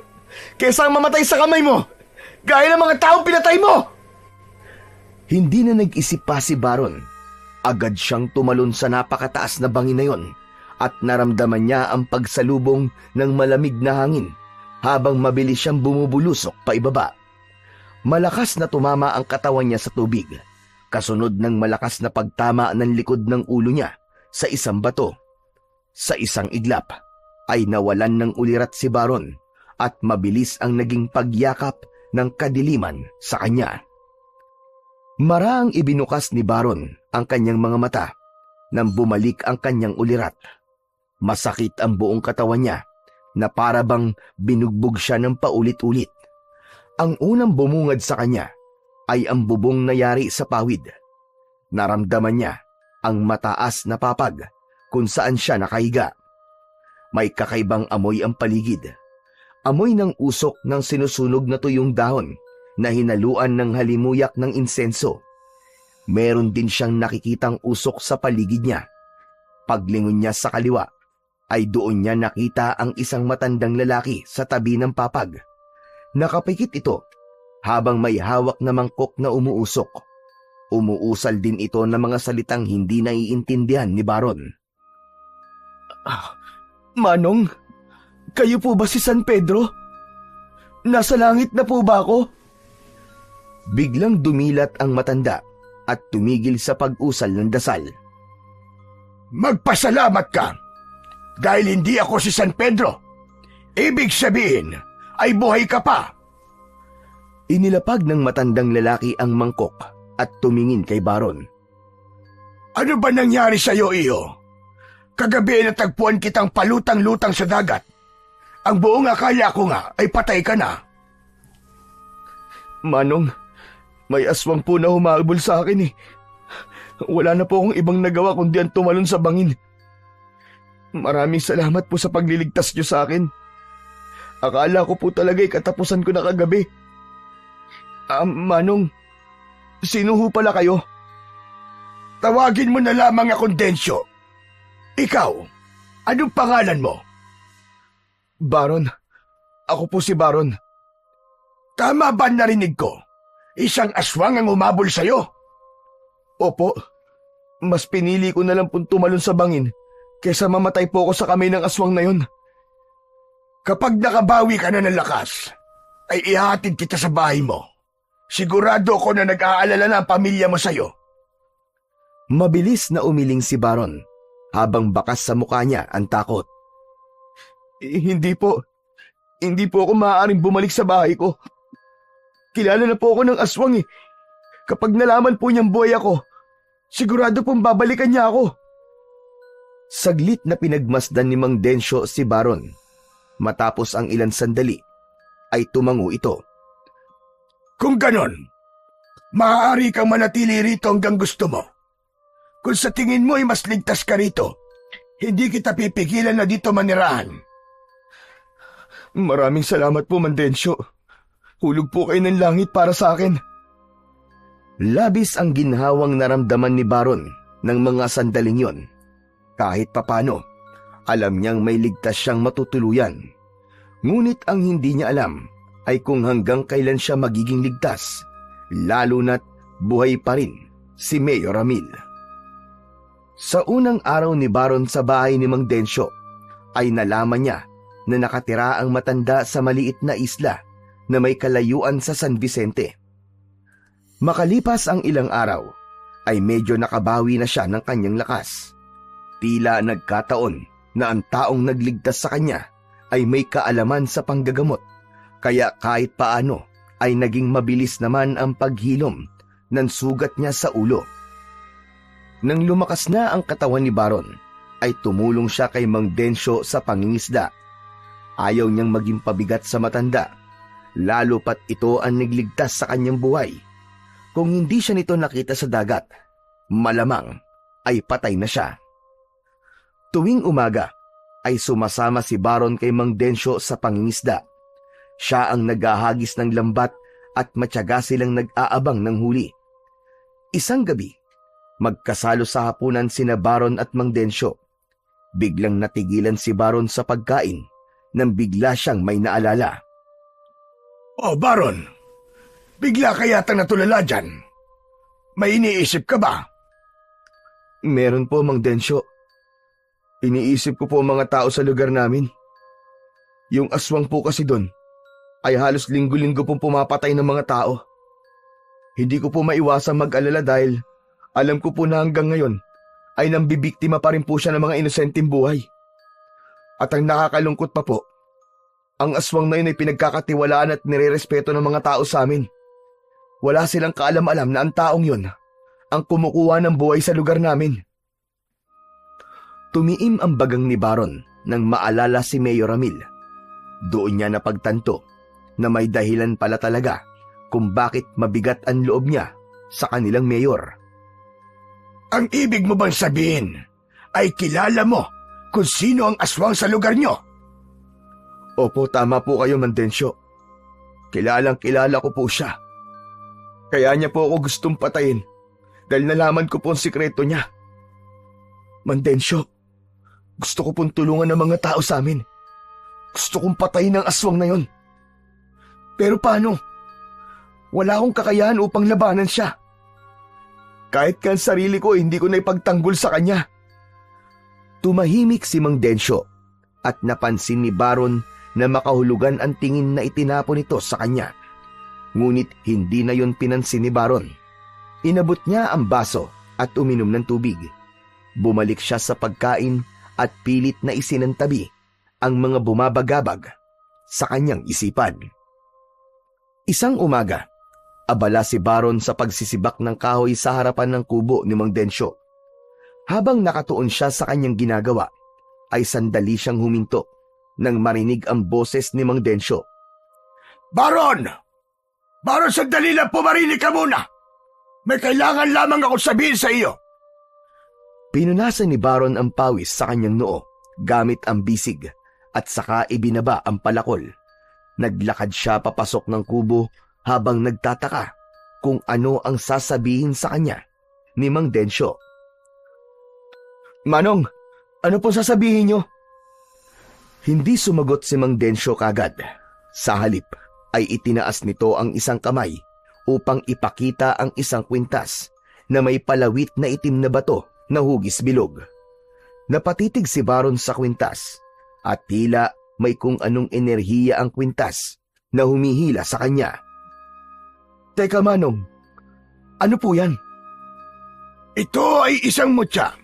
kaysa ang mamatay sa kamay mo, gaya ng mga taong pinatay mo! Hindi na nag-isip pa si Baron. Agad siyang tumalon sa napakataas na bangin na yon at naramdaman niya ang pagsalubong ng malamig na hangin habang mabilis siyang bumubulusok pa ibaba. Malakas na tumama ang katawan niya sa tubig, kasunod ng malakas na pagtama ng likod ng ulo niya sa isang bato. Sa isang iglap ay nawalan ng ulirat si Baron at mabilis ang naging pagyakap ng kadiliman sa kanya. Maraang ibinukas ni Baron ang kanyang mga mata nang bumalik ang kanyang ulirat. Masakit ang buong katawan niya na para bang binugbog siya ng paulit-ulit. Ang unang bumungad sa kanya ay ang bubong na yari sa pawid. Naramdaman niya ang mataas na papag kung saan siya nakahiga. May kakaibang amoy ang paligid. Amoy ng usok ng sinusunog na tuyong dahon na hinaluan ng halimuyak ng insenso. Meron din siyang nakikitang usok sa paligid niya. Paglingon niya sa kaliwa, ay doon niya nakita ang isang matandang lalaki sa tabi ng papag. Nakapikit ito habang may hawak na mangkok na umuusok. Umuusal din ito ng mga salitang hindi naiintindihan ni Baron. "Manong, kayo po ba si San Pedro? Nasa langit na po ba ako?" Biglang dumilat ang matanda at tumigil sa pag-usal ng dasal. Magpasalamat ka dahil hindi ako si San Pedro. Ibig sabihin ay buhay ka pa. Inilapag ng matandang lalaki ang mangkok at tumingin kay Baron. Ano ba nangyari sa iyo, iyo? Kagabi ay natagpuan kitang palutang-lutang sa dagat. Ang buong akala ko nga ay patay ka na. Manong, may aswang po na humahabol sa akin eh. Wala na po akong ibang nagawa kundi ang tumalon sa bangin. Maraming salamat po sa pagliligtas niyo sa akin. Akala ko po talaga katapusan ko na kagabi. Manong, sino ho pala kayo? Tawagin mo na lamang akong Densyo. Ikaw, anong pangalan mo? Baron, ako po si Baron. Tama ba narinig ko? Isang aswang ang umabol sa'yo? Opo, mas pinili ko na lang pong tumalon sa bangin kaysa mamatay po ako sa kamay ng aswang na yun. Kapag nakabawi ka na ng lakas, ay ihatid kita sa bahay mo. Sigurado ko na nag-aalala na ang pamilya mo sa'yo. Mabilis na umiling si Baron habang bakas sa mukha niya ang takot. Hindi po ako maaaring bumalik sa bahay ko. Kilala na po ako ng aswang eh. Kapag nalaman po niyang buhay ako, sigurado pong babalikan niya ako. Saglit na pinagmasdan ni Mang Densyo si Baron. Matapos ang ilang sandali, ay tumango ito. Kung ganon, maaari kang manatili rito hanggang gusto mo. Kung sa tingin mo ay mas ligtas ka rito, hindi kita pipigilan na dito manirahan. Maraming salamat po, Mang Densyo. Hulog po kayo ng langit para sa akin. Labis ang ginhawang naramdaman ni Baron ng mga sandaling yon. Kahit papano, alam niyang may ligtas siyang matutuluyan. Ngunit ang hindi niya alam ay kung hanggang kailan siya magiging ligtas, lalo na't buhay pa rin si Mayor Ramil. Sa unang araw ni Baron sa bahay ni Mang Densyo, ay nalaman niya na nakatira ang matanda sa maliit na isla na may kalayuan sa San Vicente. Makalipas ang ilang araw, ay medyo nakabawi na siya ng kanyang lakas. Tila nagkataon na ang taong nagligtas sa kanya ay may kaalaman sa panggagamot, kaya kahit paano ay naging mabilis naman ang paghilom ng sugat niya sa ulo. Nang lumakas na ang katawan ni Baron, ay tumulong siya kay Mang Densyo sa pangingisda. Ayaw niyang maging pabigat sa matanda, lalo pat ito ang nagligtas sa kanyang buhay. Kung hindi siya nito nakita sa dagat, malamang ay patay na siya. Tuwing umaga, ay sumasama si Baron kay Mang Densyo sa pangingisda. Siya ang naghahagis ng lambat at matyaga silang nag-aabang ng huli. Isang gabi, magkasalo sa hapunan sina Baron at Mang Densyo. Biglang natigilan si Baron sa pagkain nang bigla siyang may naalala. Oh, Baron, bigla ka yatang natulala dyan. May iniisip ka ba? Meron po, Mang Densyo. Iniisip ko po ang mga tao sa lugar namin. Yung aswang po kasi doon ay halos linggo-linggo pong pumapatay ng mga tao. Hindi ko po maiwasang mag-alala dahil alam ko po na hanggang ngayon ay nambibiktima pa rin po siya ng mga inosenteng buhay. At ang nakakalungkot pa po, ang aswang na yun ay pinagkakatiwalaan at nirerespeto ng mga tao sa amin. Wala silang kaalam-alam na ang taong yun ang kumukuha ng buhay sa lugar namin. Tumiim ang bagang ni Baron nang maalala si Mayor Ramil. Doon niya napagtanto na may dahilan pala talaga kung bakit mabigat ang loob niya sa kanilang mayor. Ang ibig mo bang sabihin ay kilala mo kung sino ang aswang sa lugar nyo? Opo, tama po kayo, Mang Densyo. Kilalang-kilala ko po siya. Kaya niya po ako gustong patayin dahil nalaman ko po ang sikreto niya. Mang Densyo, gusto ko pong tulungan ng mga tao sa amin. Gusto kong patayin ang aswang na yon. Pero paano? Wala akong kakayahan upang labanan siya. Kahit ka ang sarili ko, hindi ko na ipagtanggol sa kanya. Tumahimik si Mang Densyo at napansin ni Baron na makahulugan ang tingin na itinapon nito sa kanya. Ngunit hindi na yon pinansin ni Baron. Inabot niya ang baso at uminom ng tubig. Bumalik siya sa pagkain at pilit na isinantabi ang mga bumabagabag sa kanyang isipan. Isang umaga, abala si Baron sa pagsisibak ng kahoy sa harapan ng kubo ni Mang Densyo. Habang nakatuon siya sa kanyang ginagawa, ay sandali siyang huminto nang marinig ang boses ni Mang Densyo. Baron! Baron, sandali lang, pumarinig ka muna! May kailangan lamang ako sabihin sa iyo. Pinunasan ni Baron ang pawis sa kanyang noo gamit ang bisig at saka ibinaba ang palakol. Naglakad siya papasok ng kubo habang nagtataka kung ano ang sasabihin sa kanya ni Mang Densyo. Manong, ano pong sasabihin niyo? Hindi sumagot si Mang Densyo kagad. Sa halip ay itinaas nito ang isang kamay upang ipakita ang isang kwintas na may palawit na itim na bato na hugis bilog. Napatitig si Baron sa kwintas at tila may kung anong enerhiya ang kwintas na humihila sa kanya. Teka Manong, ano po yan? Ito ay isang mutya.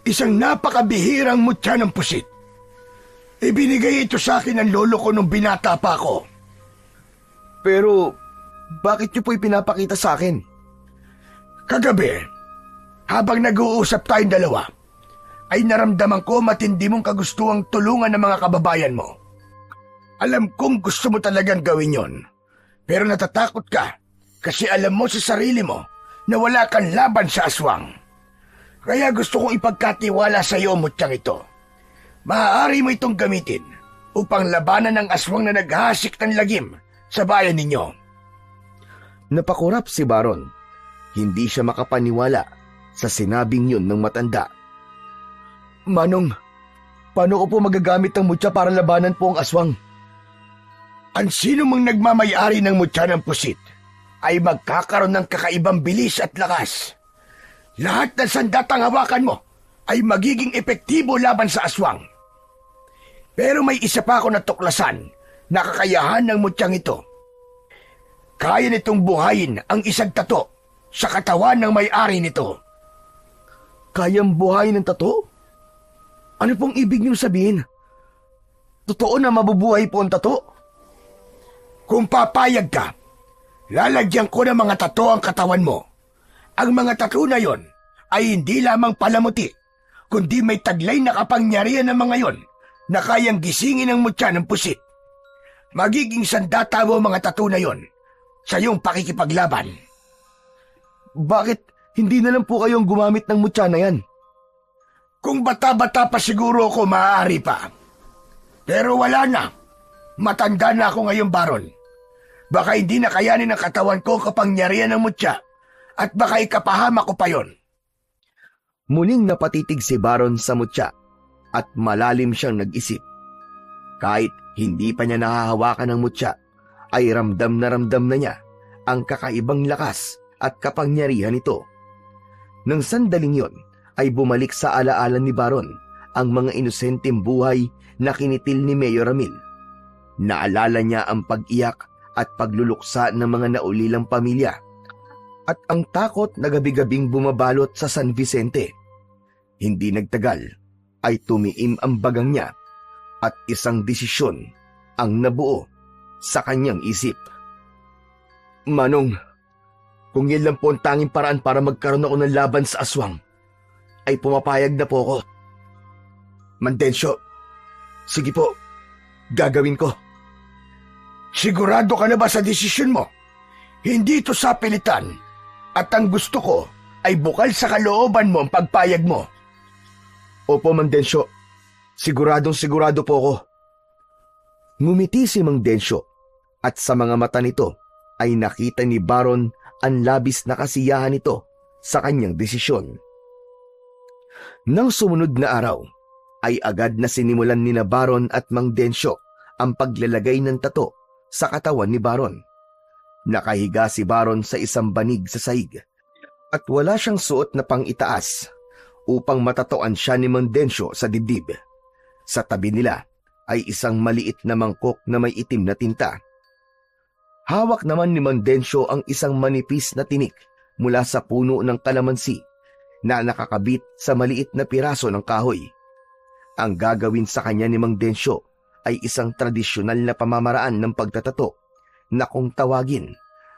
Isang napakabihirang mutya ng pusit. Ibinigay ito sa akin ng lolo ko nung binata pa ako. Pero bakit niyo po ipinapakita sa akin? Kagabi, habang nag-uusap tayong dalawa, ay naramdaman ko matindi mong kagustuhang tulungan ng mga kababayan mo. Alam kong gusto mo talagang gawin yon, pero natatakot ka kasi alam mo sa sarili mo na wala kang laban sa aswang. Kaya gusto kong ipagkatiwala sa iyo ang mutyang ito. Maaari mo itong gamitin upang labanan ang aswang na naghahasik ng lagim sa bayan ninyo. Napakurap si Baron. Hindi siya makapaniwala sa sinabing yun ng matanda. Manong, paano ko po magagamit ang mutya para labanan po ang aswang? Ang sino mang nagmamayari ng mutya ng pusit ay magkakaroon ng kakaibang bilis at lakas. Lahat ng sandatang hawakan mo ay magiging epektibo laban sa aswang. Pero may isa pa ako natuklasan na kakayahan ng mutyang ito. Kaya nitong buhayin ang isang tato sa katawan ng may-ari nito. Kayang buhayin ng tato? Ano pong ibig niyong sabihin? Totoo na mabubuhay po ang tato? Kung papayag ka, lalagyan ko ng mga tato ang katawan mo. Ang mga tato na yon ay hindi lamang palamuti, kundi may taglay na kapangyarihan ng mga yon na kayang gisingin ang mutya ng pusit. Magiging sandata mo mga tato na yon sa iyong pakikipaglaban. Bakit hindi na lang po kayong gumamit ng mutya na yan? Kung bata-bata pa siguro ako, maaari pa. Pero wala na. Matanda na ako ngayon, Baron. Baka hindi na kayanin ng katawan ko kapangyarihan ng mutya at baka ikapahama ko pa yon. Muling napatitig si Baron sa mutya at malalim siyang nag-isip. Kahit hindi pa niya nahahawakan ng mutya, ay ramdam na niya ang kakaibang lakas at kapangyarihan nito. Nang sandaling yon, ay bumalik sa alaala ni Baron ang mga inosenteng buhay na kinitil ni Mayor Ramil. Naalala niya ang pag-iyak at pagluluksa ng mga naulilang pamilya at ang takot na gabi-gabing bumabalot sa San Vicente. Hindi nagtagal ay tumiim ang bagang niya at isang desisyon ang nabuo sa kanyang isip. Manong, kung yan lang po ang tanging paraan para magkaroon ako ng laban sa aswang, ay pumapayag na po ako. Mang Densyo, sige po, gagawin ko. Sigurado ka na ba sa desisyon mo? Hindi ito sa pilitan at ang gusto ko ay bukal sa kalooban mo ang pagpayag mo. Opo, Mang Densyo, sigurado po ako. Ngumiti si Mang Densyo at sa mga mata nito ay nakita ni Baron ang labis na kasiyahan nito sa kanyang desisyon. Nang sumunod na araw, ay agad na sinimulan ni na Baron at Mang Densyo ang paglalagay ng tato sa katawan ni Baron. Nakahiga si Baron sa isang banig sa sahig at wala siyang suot na pang-itaas upang matatoan siya ni Mang Densyo sa dibdib. Sa tabi nila ay isang maliit na mangkok na may itim na tinta. Hawak naman ni Mang Densyo ang isang manipis na tinik mula sa puno ng kalamansi na nakakabit sa maliit na piraso ng kahoy. Ang gagawin sa kanya ni Mang Densyo ay isang tradisyonal na pamamaraan ng pagtatato na kung tawagin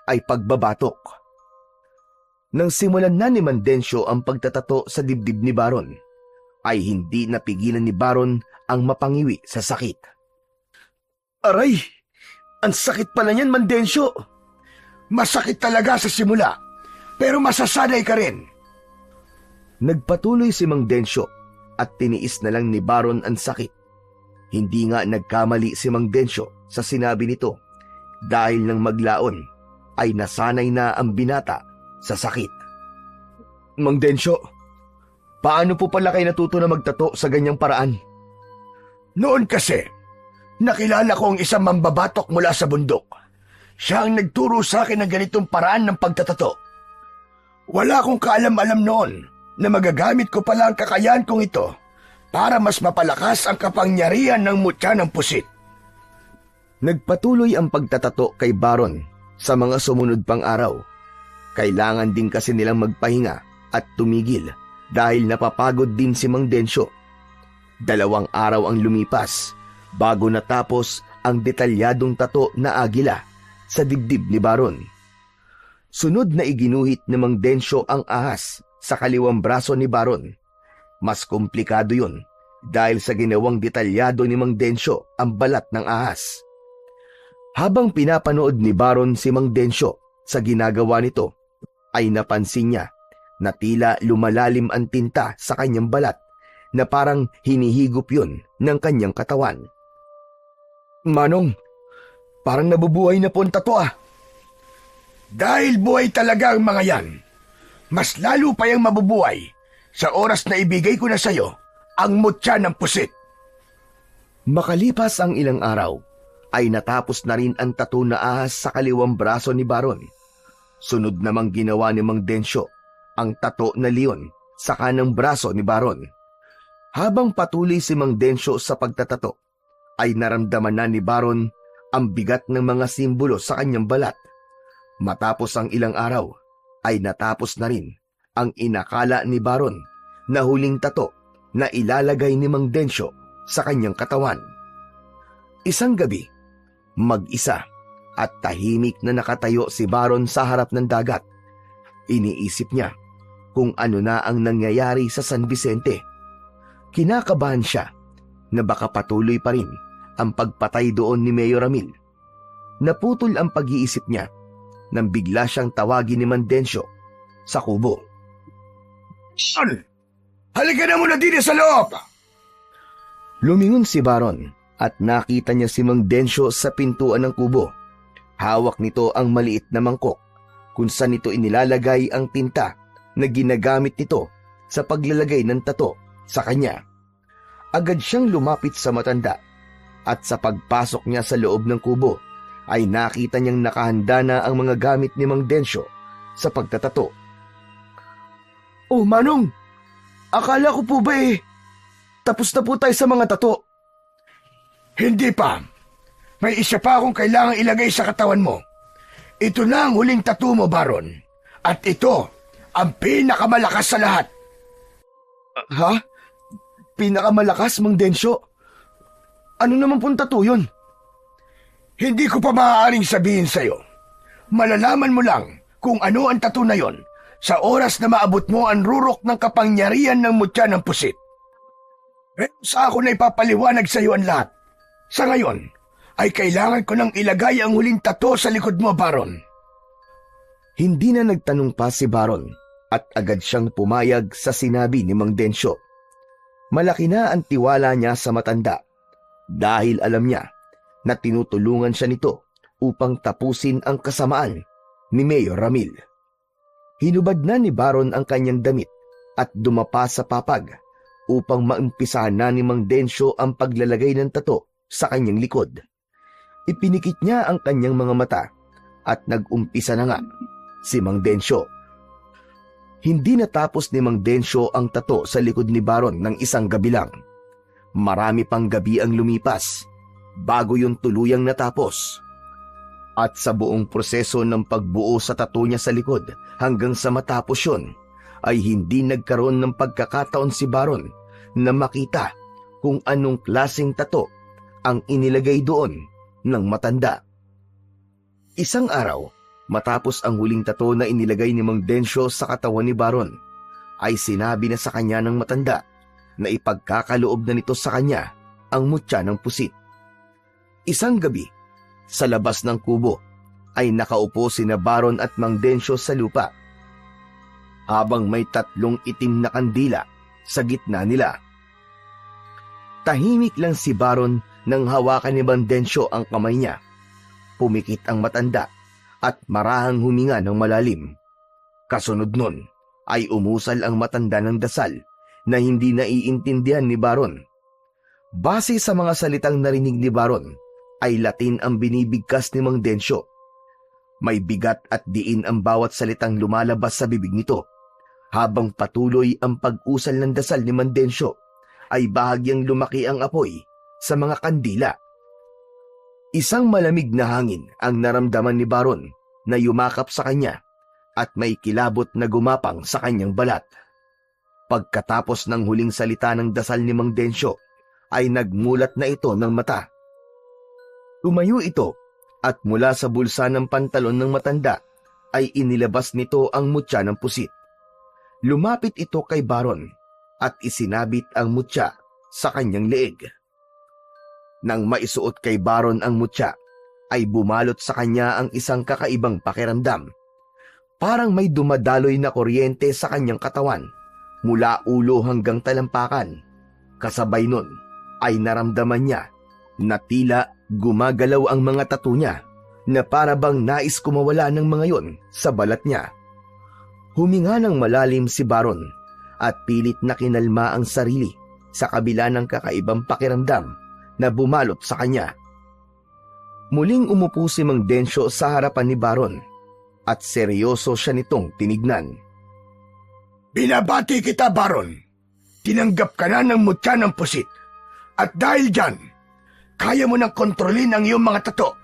ay pagbabatok. Nang simulan na ni Mandensyo ang pagtatato sa dibdib ni Baron, ay hindi napigilan ni Baron ang mapangiwi sa sakit. Aray! Ang sakit pala niyan, Mandensyo! Masakit talaga sa simula, pero masasanay ka rin. Nagpatuloy si Mang Densyo at tiniis na lang ni Baron ang sakit. Hindi nga nagkamali si Mang Densyo sa sinabi nito dahil nang maglaon ay nasanay na ang binata sa sakit. Mang Densyo, paano po pala kayo natuto na magtato sa ganyang paraan? Noon kasi, nakilala ko ang isang mambabatok mula sa bundok. Siya ang nagturo sa akin ng ganitong paraan ng pagtatato. Wala akong kaalam-alam noon na magagamit ko pala ang kakayahan kong ito para mas mapalakas ang kapangyarihan ng mutya ng pusit. Nagpatuloy ang pagtatato kay Baron sa mga sumunod pang araw. Kailangan din kasi nilang magpahinga at tumigil dahil napapagod din si Mang Densyo. 2 araw ang lumipas bago natapos ang detalyadong tato na agila sa dibdib ni Baron. Sunod na iginuhit ni Mang Densyo ang ahas sa kaliwang braso ni Baron. Mas komplikado yun dahil sa ginawang detalyado ni Mang Densyo ang balat ng ahas. Habang pinapanood ni Baron si Mang Densyo sa ginagawa nito, ay napansin niya na tila lumalalim ang tinta sa kanyang balat na parang hinihigop yun ng kanyang katawan. Manong, parang nabubuhay na po ang tato ah. Dahil buhay talaga ang mga yan, mas lalo pa yung mabubuhay sa oras na ibigay ko na sa'yo ang mutya ng pusit. Makalipas ang ilang araw, ay natapos na rin ang tato na ahas sa kaliwang braso ni Baron. Sunod namang ginawa ni Mang Densyo ang tato na leon sa kanang braso ni Baron. Habang patuloy si Mang Densyo sa pagtatato, ay naramdaman na ni Baron ang bigat ng mga simbolo sa kanyang balat. Matapos ang ilang araw, ay natapos na rin ang inakala ni Baron na huling tato na ilalagay ni Mang Densyo sa kanyang katawan. Isang gabi, mag-isa at tahimik na nakatayo si Baron sa harap ng dagat. Iniisip niya kung ano na ang nangyayari sa San Vicente. Kinakabahan siya na baka patuloy pa rin ang pagpatay doon ni Mayor Ramil. Naputol ang pag-iisip niya nang bigla siyang tawagin ni Mang Densyo sa kubo. Son, halika na muna din sa loob! Lumingon si Baron at nakita niya si Mang Densyo sa pintuan ng kubo. Hawak nito ang maliit na mangkok kung saan nito inilalagay ang tinta na ginagamit nito sa paglalagay ng tato sa kanya. Agad siyang lumapit sa matanda at sa pagpasok niya sa loob ng kubo ay nakita niyang nakahanda na ang mga gamit ni Mang Densyo sa pagtatato. Oh, Manong! Akala ko po ba tapos na po tayo sa mga tato? Hindi pa. May isa pa akong kailangang ilagay sa katawan mo. Ito na ang huling tattoo mo, Baron. At ito, ang pinakamalakas sa lahat. Ha? Pinakamalakas, Mang Densyo? Ano naman pong tattoo yun? Hindi ko pa maaaring sabihin sa'yo. Malalaman mo lang kung ano ang tattoo na yon sa oras na maabot mo ang rurok ng kapangyarihan ng mutya ng pusit. Pero sa ako na ipapaliwanag sa'yo ang lahat. Sa ngayon, ay kailangan ko nang ilagay ang huling tattoo sa likod mo, Baron. Hindi na nagtanong pa si Baron at agad siyang pumayag sa sinabi ni Mang Densyo. Malaki na ang tiwala niya sa matanda dahil alam niya na tinutulungan siya nito upang tapusin ang kasamaan ni Mayor Ramil. Hinubad na ni Baron ang kanyang damit at dumapa sa papag upang maumpisahan na ni Mang Densyo ang paglalagay ng tato sa kanyang likod. Ipinikit niya ang kanyang mga mata at nag-umpisa na nga si Mang Densyo. Hindi natapos ni Mang Densyo ang tato sa likod ni Baron ng isang gabi lang. Marami pang gabi ang lumipas bago yung tuluyang natapos. At sa buong proseso ng pagbuo sa tato niya sa likod hanggang sa matapos yun, ay hindi nagkaroon ng pagkakataon si Baron na makita kung anong klaseng tato ang inilagay doon ng matanda. Isang araw, Matapos ang huling tato na inilagay ni Mang Densyo sa katawan ni Baron, ay sinabi na sa kanya ng matanda na ipagkakaloob na nito sa kanya ang mutya ng pusit. Isang gabi, sa labas ng kubo, ay nakaupo sina Baron at Mang Densyo sa lupa, habang may 3 itim na kandila sa gitna nila. Tahimik lang si Baron nang hawakan ni Mang Densyo ang kamay niya. Pumikit ang matanda at marahang huminga ng malalim. Kasunod nun ay umusal ang matanda ng dasal na hindi naiintindihan ni Baron. Base sa mga salitang narinig ni Baron, ay Latin ang binibigkas ni Mang Densyo. May bigat at diin ang bawat salitang lumalabas sa bibig nito. Habang patuloy ang pag-usal ng dasal ni Mang Densyo, ay bahagyang lumaki ang apoy sa mga kandila. Isang malamig na hangin ang naramdaman ni Baron na yumakap sa kanya at may kilabot na gumapang sa kanyang balat. Pagkatapos ng huling salita ng dasal ni Mang Densyo, ay nagmulat na ito ng mata. Tumayo ito at mula sa bulsa ng pantalon ng matanda ay inilabas nito ang mutya ng pusit. Lumapit ito kay Baron at isinabit ang mutya sa kanyang leeg. Nang maisuot kay Baron ang mutya, ay bumalot sa kanya ang isang kakaibang pakiramdam. Parang may dumadaloy na kuryente sa kanyang katawan, mula ulo hanggang talampakan. Kasabay nun ay naramdaman niya na tila gumagalaw ang mga tattoo niya, na para bang nais kumawala ng mga yon sa balat niya. Huminga ng malalim si Baron at pilit na kinalma ang sarili sa kabila ng kakaibang pakiramdam na bumalot sa kanya. Muling umupo si Mang Densyo sa harapan ni Baron at seryoso siya nitong tinignan. Binabati kita, Baron. Tinanggap ka na ng mutya ng pusit. At dahil dyan, kaya mo nang kontrolin ang iyong mga tato.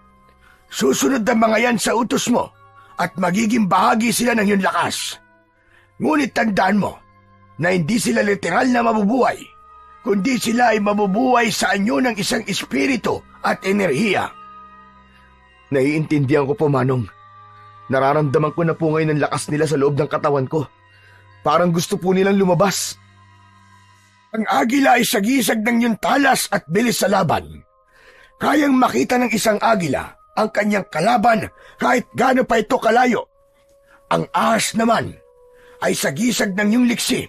Susunod ang mga yan sa utos mo at magiging bahagi sila ng iyong lakas. Ngunit tandaan mo na hindi sila literal na mabubuhay, kundi sila ay mabubuhay sa anyo ng isang espiritu at enerhiya. Naiintindihan ko po, Manong. Nararamdaman ko na po ngayon ang lakas nila sa loob ng katawan ko. Parang gusto po nilang lumabas. Ang agila ay sagisag ng iyong talas at bilis sa laban. Kayang makita ng isang agila ang kanyang kalaban kahit gaano pa ito kalayo. Ang ahas naman ay sagisag ng iyong liksi.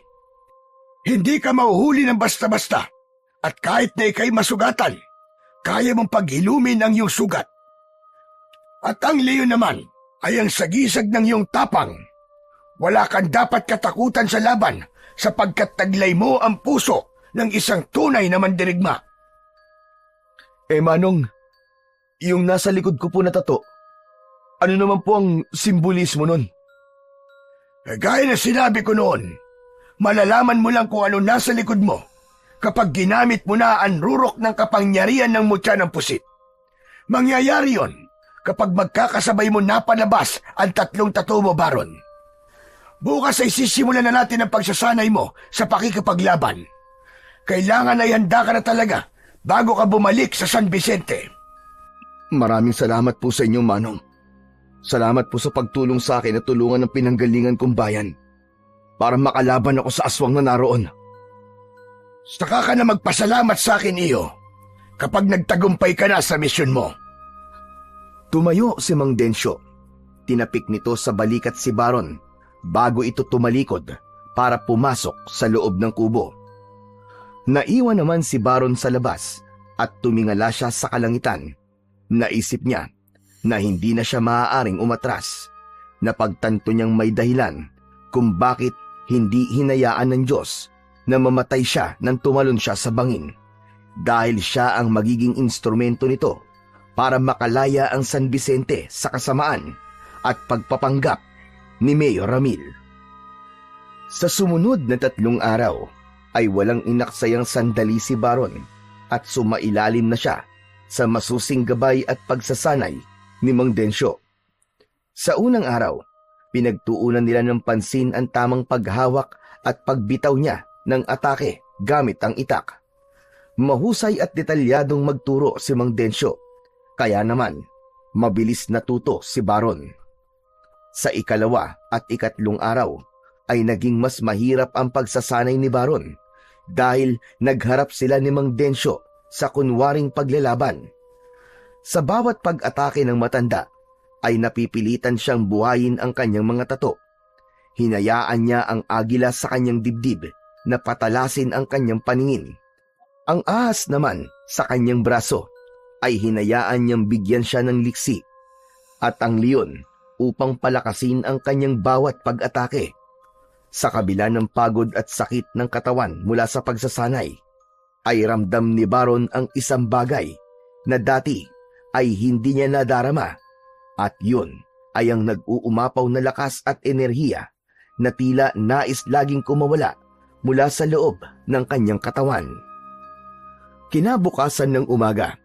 Hindi ka mahuhuli ng basta-basta at kahit na ikay masugatan, kaya mong paghilumin ang iyong sugat. At ang leon naman ay ang sagisag ng iyong tapang. Wala kang dapat katakutan sa laban sapagkat taglay mo ang puso ng isang tunay na mandirigma. Manong, yung nasa likod ko po na tato, ano naman po ang simbolismo nun? Gaya na sinabi ko noon, malalaman mo lang kung ano nasa likod mo kapag ginamit mo na ang rurok ng kapangyarihan ng mutya ng pusit. Mangyayari yon kapag magkakasabay mo napalabas ang 3 tattoo mo, Baron. Bukas ay sisimulan na natin ang pagsasanay mo sa pakikipaglaban. Kailangan ay handa ka na talaga bago ka bumalik sa San Vicente. Maraming salamat po sa inyo, Manong. Salamat po sa pagtulong sa akin at tulungan ng pinanggalingan kong bayan para makalaban ako sa aswang na naroon. Saka ka na magpasalamat sa akin, iyo, kapag nagtagumpay ka na sa misyon mo. Tumayo si Mang Densyo. Tinapik nito sa balikat si Baron bago ito tumalikod para pumasok sa loob ng kubo. Naiwan naman si Baron sa labas at tumingala siya sa kalangitan. Naisip niya na hindi na siya maaaring umatras. Napagtanto niyang may dahilan kung bakit hindi hinayaan ng Diyos na mamatay siya nang tumalon siya sa bangin. Dahil siya ang magiging instrumento nito para makalaya ang San Vicente sa kasamaan at pagpapanggap ni Mayor Ramil. Sa sumunod na 3 araw ay walang inaksayang sandali si Baron at sumailalim na siya sa masusing gabay at pagsasanay ni Mang Densyo. Sa unang araw, pinagtuunan nila ng pansin ang tamang paghawak at pagbitaw niya ng atake gamit ang itak. Mahusay at detalyadong magturo si Mang Densyo, kaya naman mabilis natuto si Baron. Sa ikalawa at ikatlong araw ay naging mas mahirap ang pagsasanay ni Baron dahil nagharap sila ni Mang Densyo sa kunwaring paglalaban. Sa bawat pag-atake ng matanda ay napipilitan siyang buhayin ang kanyang mga tato. Hinayaan niya ang agila sa kanyang dibdib na patalasin ang kanyang paningin. Ang ahas naman sa kanyang braso ay hinayaan niyang bigyan siya ng liksi, at ang leon upang palakasin ang kanyang bawat pag-atake. Sa kabila ng pagod at sakit ng katawan mula sa pagsasanay, ay ramdam ni Baron ang isang bagay na dati ay hindi niya nadarama, at yun ay ang nag-uumapaw na lakas at enerhiya na tila nais laging kumawala mula sa loob ng kanyang katawan. Kinabukasan ng umaga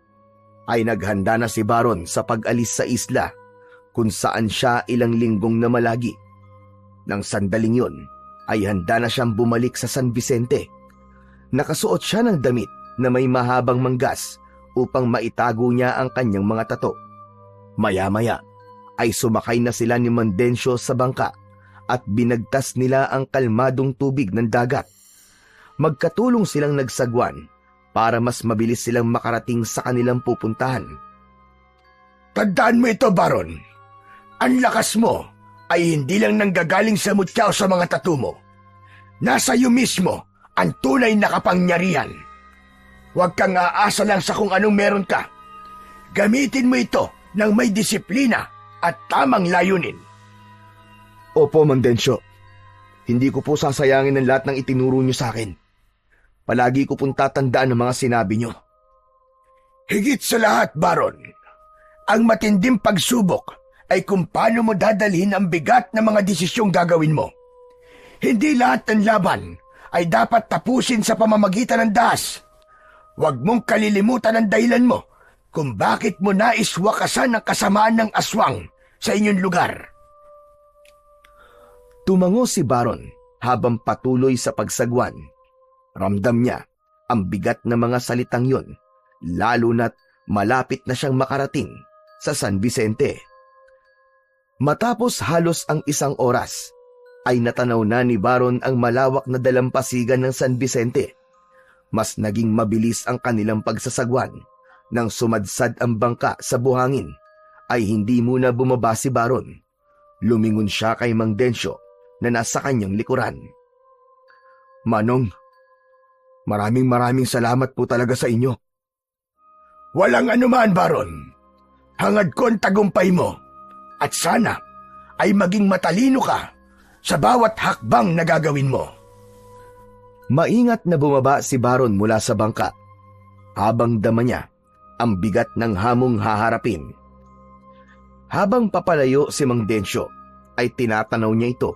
ay naghanda na si Baron sa pag-alis sa isla kung saan siya ilang linggong namalagi. Nang sandaling yun ay handa na siyang bumalik sa San Vicente. Nakasuot siya ng damit na may mahabang manggas upang maitago niya ang kanyang mga tato. Maya-maya ay sumakay na sila ni Mandensyo sa bangka at binagtas nila ang kalmadong tubig ng dagat. Magkatulong silang nagsagwan para mas mabilis silang makarating sa kanilang pupuntahan. Tandaan mo ito, Baron. Ang lakas mo ay hindi lang nanggagaling sa mutya o sa mga tattoo mo. Nasa iyo mismo ang tunay na kapangyarihan. Huwag kang aasa lang sa kung anong meron ka. Gamitin mo ito ng may disiplina at tamang layunin. Opo, Mandensyo. Hindi ko po sasayangin ang lahat ng itinuro niyo sa akin. Palagi ko pong tatandaan ang mga sinabi niyo. Higit sa lahat, Baron, ang matinding pagsubok ay kung paano mo dadalhin ang bigat na mga desisyong gagawin mo. Hindi lahat ng laban ay dapat tapusin sa pamamagitan ng dahas. Huwag mong kalilimutan ang dahilan mo kung bakit mo nais wakasan ang kasamaan ng aswang sa inyong lugar. Tumango si Baron habang patuloy sa pagsagwan. Ramdam niya ang bigat na mga salitang yon, lalo na't malapit na siyang makarating sa San Vicente. Matapos halos ang isang oras, ay natanaw na ni Baron ang malawak na dalampasigan ng San Vicente. Mas naging mabilis ang kanilang pagsasagwan. Nang sumadsad ang bangka sa buhangin, ay hindi muna bumaba si Baron. Lumingon siya kay Mang Densyo na nasa kanyang likuran. Manong, maraming salamat po talaga sa inyo. Walang anuman, Baron. Hangad ko ang tagumpay mo at sana ay maging matalino ka sa bawat hakbang na gagawin mo. Maingat na bumaba si Baron mula sa bangka habang dama niya ang bigat ng hamong haharapin. Habang papalayo si Mang Densyo ay tinatanaw niya ito.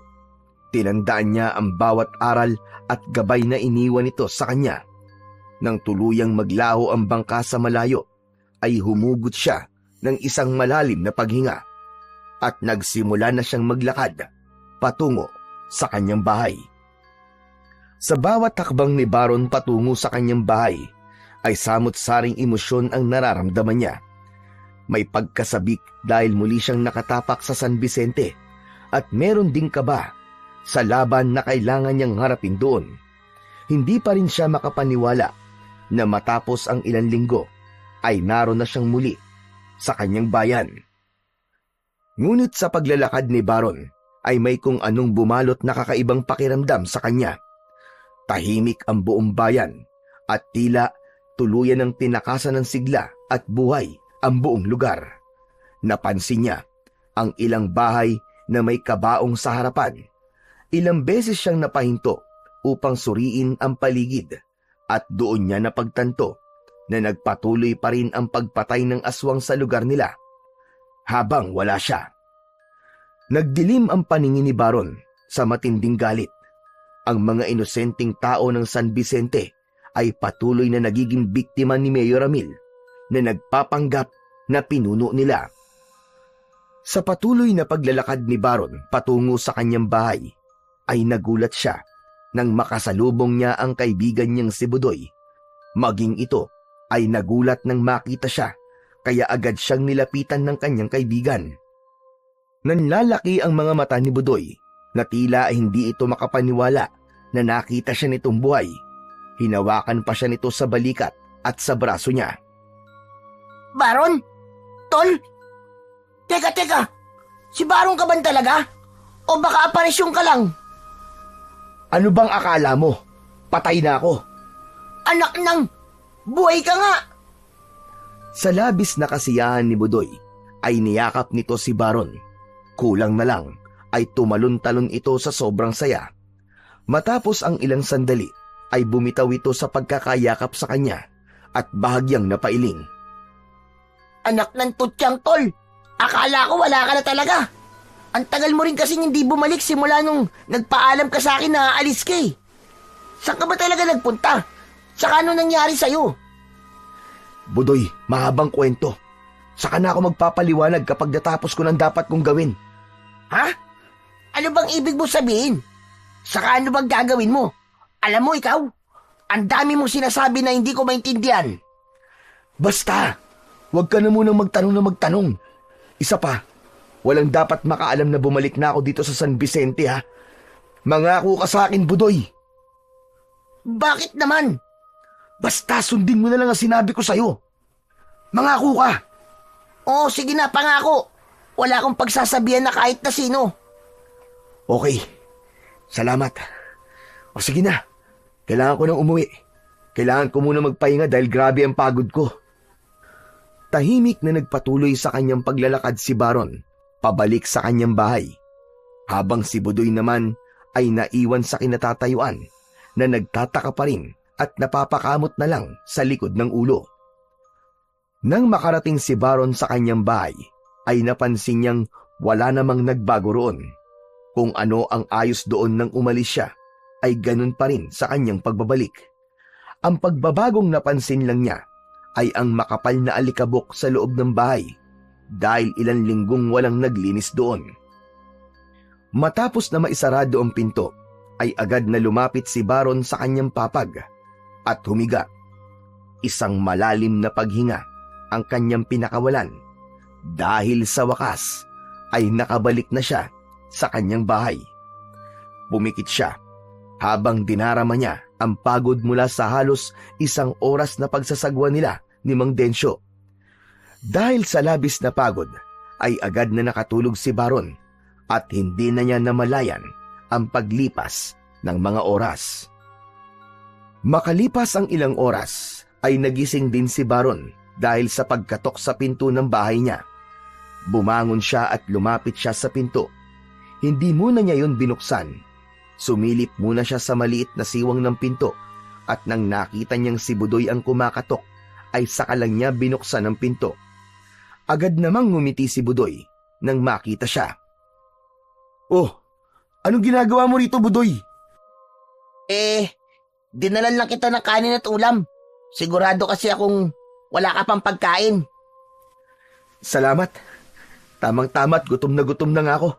Tinandaan niya ang bawat aral at gabay na iniwan nito sa kanya. Nang tuluyang maglaho ang bangka sa malayo, ay humugot siya ng isang malalim na paghinga at nagsimula na siyang maglakad patungo sa kanyang bahay. Sa bawat hakbang ni Baron patungo sa kanyang bahay, ay samot-saring emosyon ang nararamdaman niya. May pagkasabik dahil muli siyang nakatapak sa San Vicente at meron ding kaba sa laban na kailangan niyang harapin doon. Hindi pa rin siya makapaniwala na matapos ang ilang linggo ay naroon na siyang muli sa kanyang bayan. Ngunit sa paglalakad ni Baron ay may kung anong bumalot na kakaibang pakiramdam sa kanya. Tahimik ang buong bayan at tila tuluyan ng tinakasan ng sigla at buhay ang buong lugar. Napansin niya ang ilang bahay na may kabaong sa harapan. Ilang beses siyang napahinto upang suriin ang paligid at doon niya napagtanto na nagpatuloy pa rin ang pagpatay ng aswang sa lugar nila habang wala siya. Nagdilim ang paningin ni Baron sa matinding galit. Ang mga inosenteng tao ng San Vicente ay patuloy na nagiging biktima ni Mayor Ramil na nagpapanggap na pinuno nila. Sa patuloy na paglalakad ni Baron patungo sa kanyang bahay, ay nagulat siya nang makasalubong niya ang kaibigan niyang si Budoy. Maging ito ay nagulat nang makita siya, kaya agad siyang nilapitan ng kanyang kaibigan. Nanlalaki ang mga mata ni Budoy na tila hindi ito makapaniwala na nakita siya nitong buhay. Hinawakan pa siya nito sa balikat at sa braso niya. Baron? Tol? Teka. Si Baron ka ba talaga? O baka aparisyon ka lang? Ano bang akala mo? Patay na ako. Anak ng... Buhay ka nga! Sa labis na kasiyahan ni Budoy ay niyakap nito si Baron. Kulang na lang ay tumalon-talon ito sa sobrang saya. Matapos ang ilang sandali ay bumitaw ito sa pagkakayakap sa kanya at bahagyang napailing. Anak ng tutyang, Tol! Akala ko wala ka na talaga! Ang tagal mo rin kasing hindi bumalik simula nung nagpaalam ka sa akin na aalis ka eh. Saan ka ba talaga nagpunta? Saka ano nangyari sa'yo? Budoy, mahabang kwento. Saka na ako magpapaliwanag kapag natapos ko ng dapat kong gawin. Ha? Ano bang ibig mo sabihin? Saka ano bang gagawin mo? Alam mo ikaw, ang dami mong sinasabi na hindi ko maintindihan. Basta, huwag ka na munang magtanong. Isa pa, walang dapat makaalam na bumalik na ako dito sa San Vicente ha. Mangako ka sa akin, Budoy. Bakit naman? Basta sundin mo na lang ang sinabi ko sa'yo. Mangako ka. Oo, sige na, pangako. Wala akong pagsasabihan na kahit na sino. Okay, salamat. O sige na, kailangan ko nang umuwi. Kailangan ko muna magpahinga dahil grabe ang pagod ko. Tahimik na nagpatuloy sa kanyang paglalakad si Baron, pabalik sa kanyang bahay. Habang si Budoy naman ay naiwan sa kinatatayuan na nagtataka pa rin at napapakamot na lang sa likod ng ulo. Nang makarating si Baron sa kanyang bahay, ay napansin niyang wala namang nagbago roon. Kung ano ang ayos doon nang umalis siya, ay ganun pa rin sa kanyang pagbabalik. Ang pagbabagong napansin lang niya ay ang makapal na alikabok sa loob ng bahay dahil ilang linggong walang naglinis doon. Matapos na maisarado ang pinto, ay agad na lumapit si Baron sa kanyang papag at humiga. Isang malalim na paghinga ang kanyang pinakawalan dahil sa wakas ay nakabalik na siya sa kanyang bahay. Pumikit siya habang dinarama niya ang pagod mula sa halos isang oras na pagsasagwa nila ni Mang Densyo. Dahil sa labis na pagod ay agad na nakatulog si Baron at hindi na niya namalayan ang paglipas ng mga oras. Makalipas ang ilang oras ay nagising din si Baron dahil sa pagkatok sa pinto ng bahay niya. Bumangon siya at lumapit siya sa pinto. Hindi muna niya yun binuksan. Sumilip muna siya sa maliit na siwang ng pinto at nang nakita niyang si Budoy ang kumakatok ay saka lang niya binuksan ang pinto. Agad namang ngumiti si Budoy nang makita siya. "Oh, anong ginagawa mo rito, Budoy?" Dinalan lang kita ng kanin at ulam. Sigurado kasi akong wala ka pang pagkain. "Salamat. Tamang-tama at gutom na nga ako.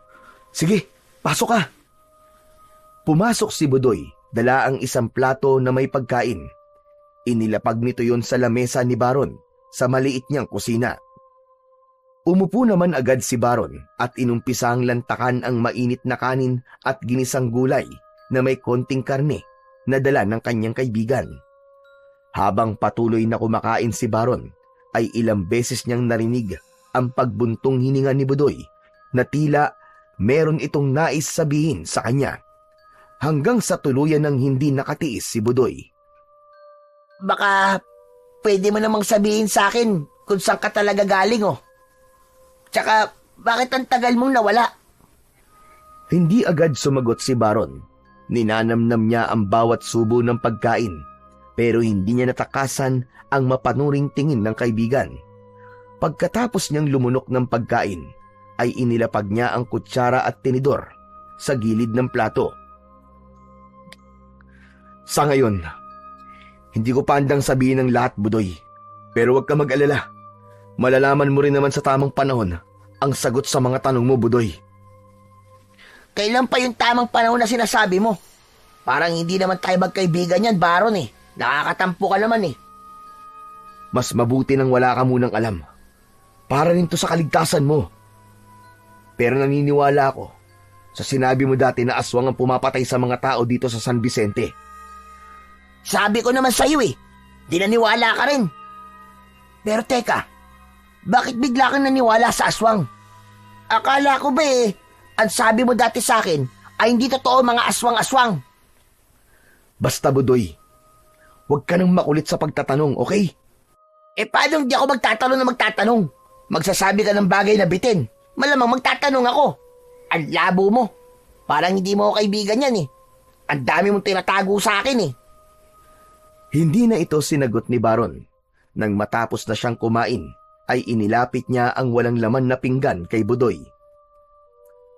Sige, pasok ka." Pumasok si Budoy, dala ang isang plato na may pagkain. Inilapag nito yon sa lamesa ni Baron sa maliit niyang kusina. Umupo naman agad si Baron at inumpisang lantakan ang mainit na kanin at ginisang gulay na may konting karne na dala ng kanyang kaibigan. Habang patuloy na kumakain si Baron, ay ilang beses niyang narinig ang pagbuntong hininga ni Budoy na tila meron itong nais sabihin sa kanya. Hanggang sa tuluyan ng hindi nakatiis si Budoy. Baka pwede mo namang sabihin sa akin kung saan ka talaga galing oh. Tsaka bakit ang tagal mong nawala? Hindi agad sumagot si Baron. Ninanamnam niya ang bawat subo ng pagkain pero hindi niya natakasan ang mapanuring tingin ng kaibigan. Pagkatapos niyang lumunok ng pagkain ay inilapag niya ang kutsara at tinidor sa gilid ng plato. "Sa ngayon, hindi ko pa handang sabihin ang lahat, Budoy. Pero huwag ka mag-alala. Malalaman mo rin naman sa tamang panahon ang sagot sa mga tanong mo, Budoy." Kailan pa yung tamang panahon na sinasabi mo? Parang hindi naman tayo magkaibigan yan, Baron eh. Nakakatampo ka naman eh. Mas mabuti nang wala ka munang alam. Para rin to sa kaligtasan mo. Pero naniniwala ako sa sinabi mo dati na aswang ang pumapatay sa mga tao dito sa San Vicente. Sabi ko naman sa'yo eh, di naniwala ka rin. Pero teka, bakit bigla kang naniwala sa aswang? Akala ko ba ang sabi mo dati sa akin ay hindi totoo mga aswang-aswang. Basta Budoy, huwag ka nang makulit sa pagtatanong, okay? Paano hindi ako magtatanong na magtatanong? Magsasabi ka ng bagay na bitin. Malamang magtatanong ako. Ang labo mo. Parang hindi mo ako kaibigan yan eh. Ang dami mong tinatago sa akin eh. Hindi na ito sinagot ni Baron. Nang matapos na siyang kumain, ay inilapit niya ang walang laman na pinggan kay Budoy.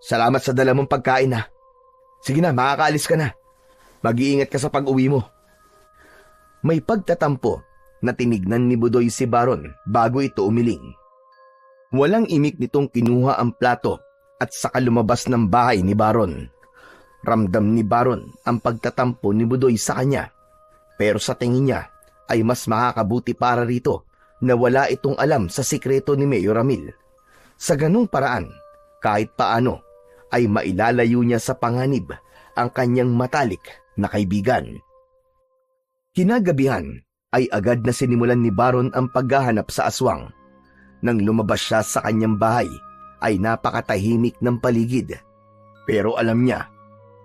Salamat sa dala mong pagkain ha. Sige na, makakaalis ka na. Mag-iingat ka sa pag-uwi mo. May pagtatampo na tinignan ni Budoy si Baron bago ito umiling. Walang imik nitong kinuha ang plato at saka lumabas ng bahay ni Baron. Ramdam ni Baron ang pagtatampo ni Budoy sa kanya. Pero sa tingin niya ay mas makakabuti para rito na wala itong alam sa sikreto ni Mayor Ramil. Sa ganung paraan, kahit paano, ay mailalayo niya sa panganib ang kanyang matalik na kaibigan. Kinagabihan ay agad na sinimulan ni Baron ang paghahanap sa aswang. Nang lumabas siya sa kanyang bahay, ay napakatahimik ng paligid. Pero alam niya,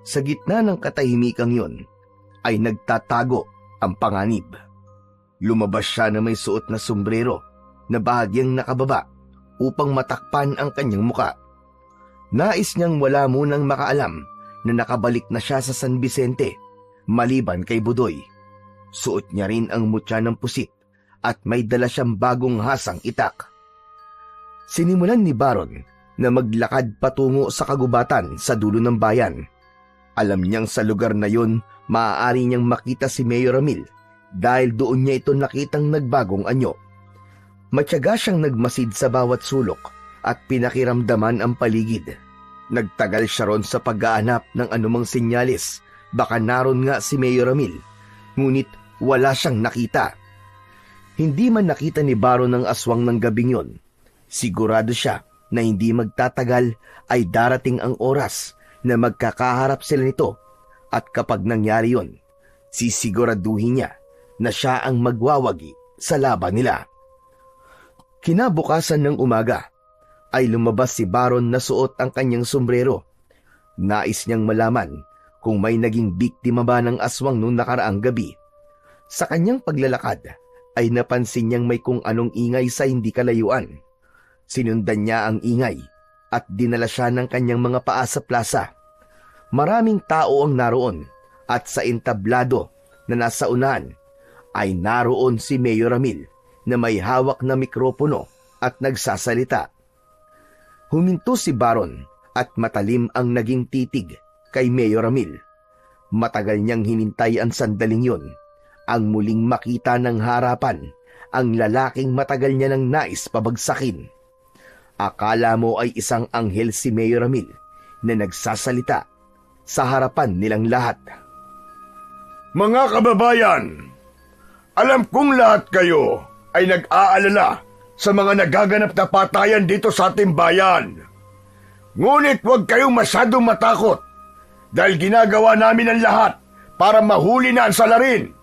sa gitna ng katahimikang yun, ay nagtatago ang panganib. Lumabas siya na may suot na sombrero na bahagyang nakababa upang matakpan ang kanyang muka. Nais niyang wala munang makaalam na nakabalik na siya sa San Vicente, maliban kay Budoy. Suot niya rin ang mutya ng pusit at may dala siyang bagong hasang itak. Sinimulan ni Baron na maglakad patungo sa kagubatan sa dulo ng bayan. Alam niyang sa lugar na yun maaari niyang makita si Mayor Ramil dahil doon niya ito nakitang nagbagong anyo. Matyaga siyang nagmasid sa bawat sulok at pinakiramdaman ang paligid. Nagtagal siya ron sa pag-aanap ng anumang sinyalis, baka naroon nga si Mayor Ramil, ngunit wala siyang nakita. Hindi man nakita ni Baron ang aswang ng gabing yon, sigurado siya na hindi magtatagal ay darating ang oras na magkakaharap sila nito at kapag nangyari yon, sisiguraduhin niya na siya ang magwawagi sa laban nila. Kinabukasan ng umaga ay lumabas si Baron na suot ang kanyang sombrero. Nais niyang malaman kung may naging biktima ba ng aswang noong nakaraang gabi. Sa kanyang paglalakad ay napansin niyang may kung anong ingay sa hindi kalayuan. Sinundan niya ang ingay at dinala siya ng kanyang mga paa sa plaza. Maraming tao ang naroon at sa entablado na nasa unahan ay naroon si Mayor Ramil na may hawak na mikropono at nagsasalita. Huminto si Baron at matalim ang naging titig kay Mayor Ramil. Matagal niyang hinintay ang sandaling yun, ang muling makita ng harapan ang lalaking matagal niya nang nais pabagsakin. Akala mo ay isang anghel si Mayor Ramil na nagsasalita sa harapan nilang lahat. Mga kababayan, alam kong lahat kayo ay nag-aalala sa mga nagaganap na patayan dito sa ating bayan. Ngunit huwag kayong masyadong matakot dahil ginagawa namin ang lahat para mahuli na ang salarin.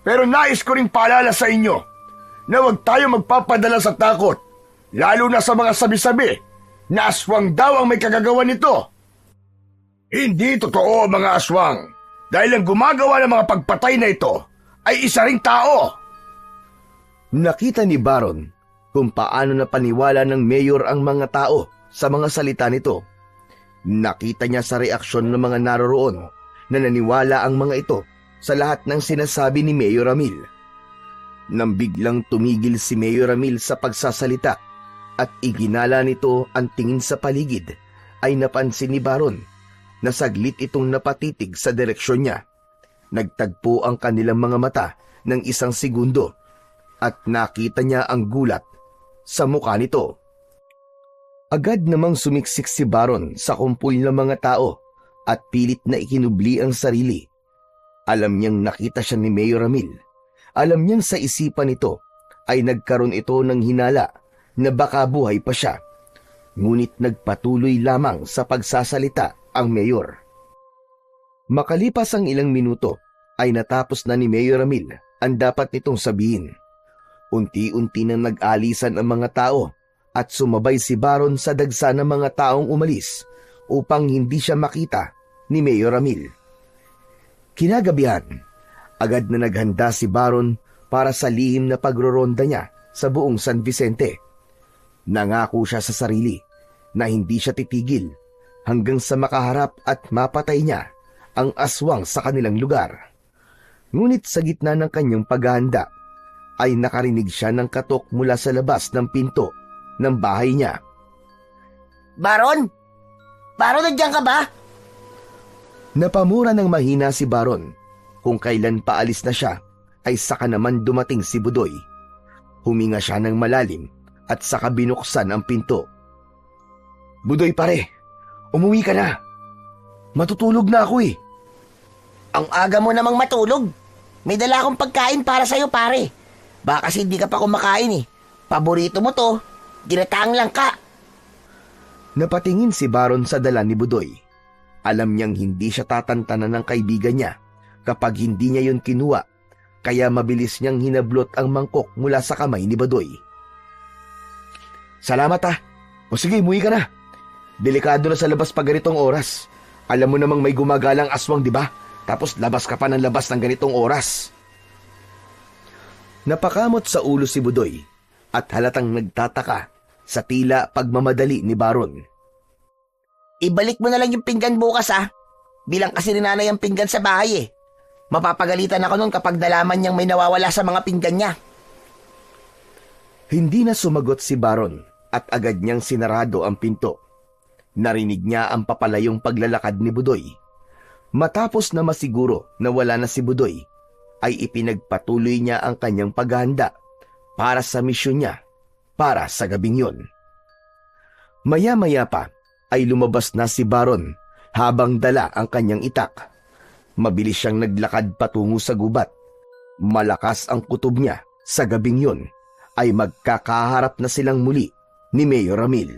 Pero nais ko ring paalala sa inyo na huwag tayo magpapadala sa takot, lalo na sa mga sabi-sabi na aswang daw ang may kagagawa nito. Hindi totoo mga aswang dahil ang gumagawa ng mga pagpatay na ito ay isa ring tao. Nakita ni Baron kung paano napaniwala ng mayor ang mga tao sa mga salita nito. Nakita niya sa reaksyon ng mga naroroon na naniwala ang mga ito sa lahat ng sinasabi ni Mayor Ramil. Nang biglang tumigil si Mayor Ramil sa pagsasalita at iginala nito ang tingin sa paligid, ay napansin ni Baron na saglit itong napatitig sa direksyon niya. Nagtagpo ang kanilang mga mata ng isang segundo at nakita niya ang gulat sa mukha nito. Agad namang sumiksik si Baron sa kumpul ng mga tao at pilit na ikinubli ang sarili. Alam niyang nakita siya ni Mayor Ramil. Alam niyang sa isipan nito ay nagkaroon ito ng hinala na baka buhay pa siya. Ngunit nagpatuloy lamang sa pagsasalita ang mayor. Makalipas ang ilang minuto ay natapos na ni Mayor Ramil ang dapat nitong sabihin. Unti-unti nang nag-alisan ang mga tao at sumabay si Baron sa dagsa ng mga taong umalis upang hindi siya makita ni Mayor Ramil. Kinagabihan, agad na naghanda si Baron para sa lihim na pagroronda niya sa buong San Vicente. Nangako siya sa sarili na hindi siya titigil hanggang sa makaharap at mapatay niya ang aswang sa kanilang lugar. Ngunit sa gitna ng kanyang paghahanda ay nakarinig siya ng katok mula sa labas ng pinto ng bahay niya. Baron? Baron, nandiyan ka ba? Napamura ng mahina si Baron. Kung kailan paalis na siya, ay saka naman dumating si Budoy. Huminga siya ng malalim at saka binuksan ang pinto. Budoy pare, umuwi ka na. Matutulog na ako eh. Ang aga mo namang matulog. May dala akong pagkain para sa'yo, pare. Baka kasi hindi ka pa kumakain eh. Paborito mo to, ginataang langka. Napatingin si Baron sa dala ni Budoy. Alam niyang hindi siya tatantanan ng kaibigan niya kapag hindi niya yun kinuha, kaya mabilis niyang hinablot ang mangkok mula sa kamay ni Budoy. Salamat ah. O sige, umuwi ka na. Delikado na sa labas pag ganitong oras. Alam mo namang may gumagalang aswang, di ba? Tapos labas ka pa ng labas ng ganitong oras. Napakamot sa ulo si Budoy at halatang nagtataka sa tila pagmamadali ni Baron. Ibalik mo na lang yung pinggan bukas ah. Bilang kasi ni nanay ang pinggan sa bahay eh. Mapapagalitan ako nun kapag nalaman niyang may nawawala sa mga pinggan niya. Hindi na sumagot si Baron at agad niyang sinarado ang pinto. Narinig niya ang papalayong paglalakad ni Budoy. Matapos na masiguro na wala na si Budoy, ay ipinagpatuloy niya ang kanyang paghahanda para sa misyon niya para sa gabing yun. Maya-maya pa ay lumabas na si Baron habang dala ang kanyang itak. Mabilis siyang naglakad patungo sa gubat. Malakas ang kutob niya sa gabing yun ay magkakaharap na silang muli ni Mayor Ramil.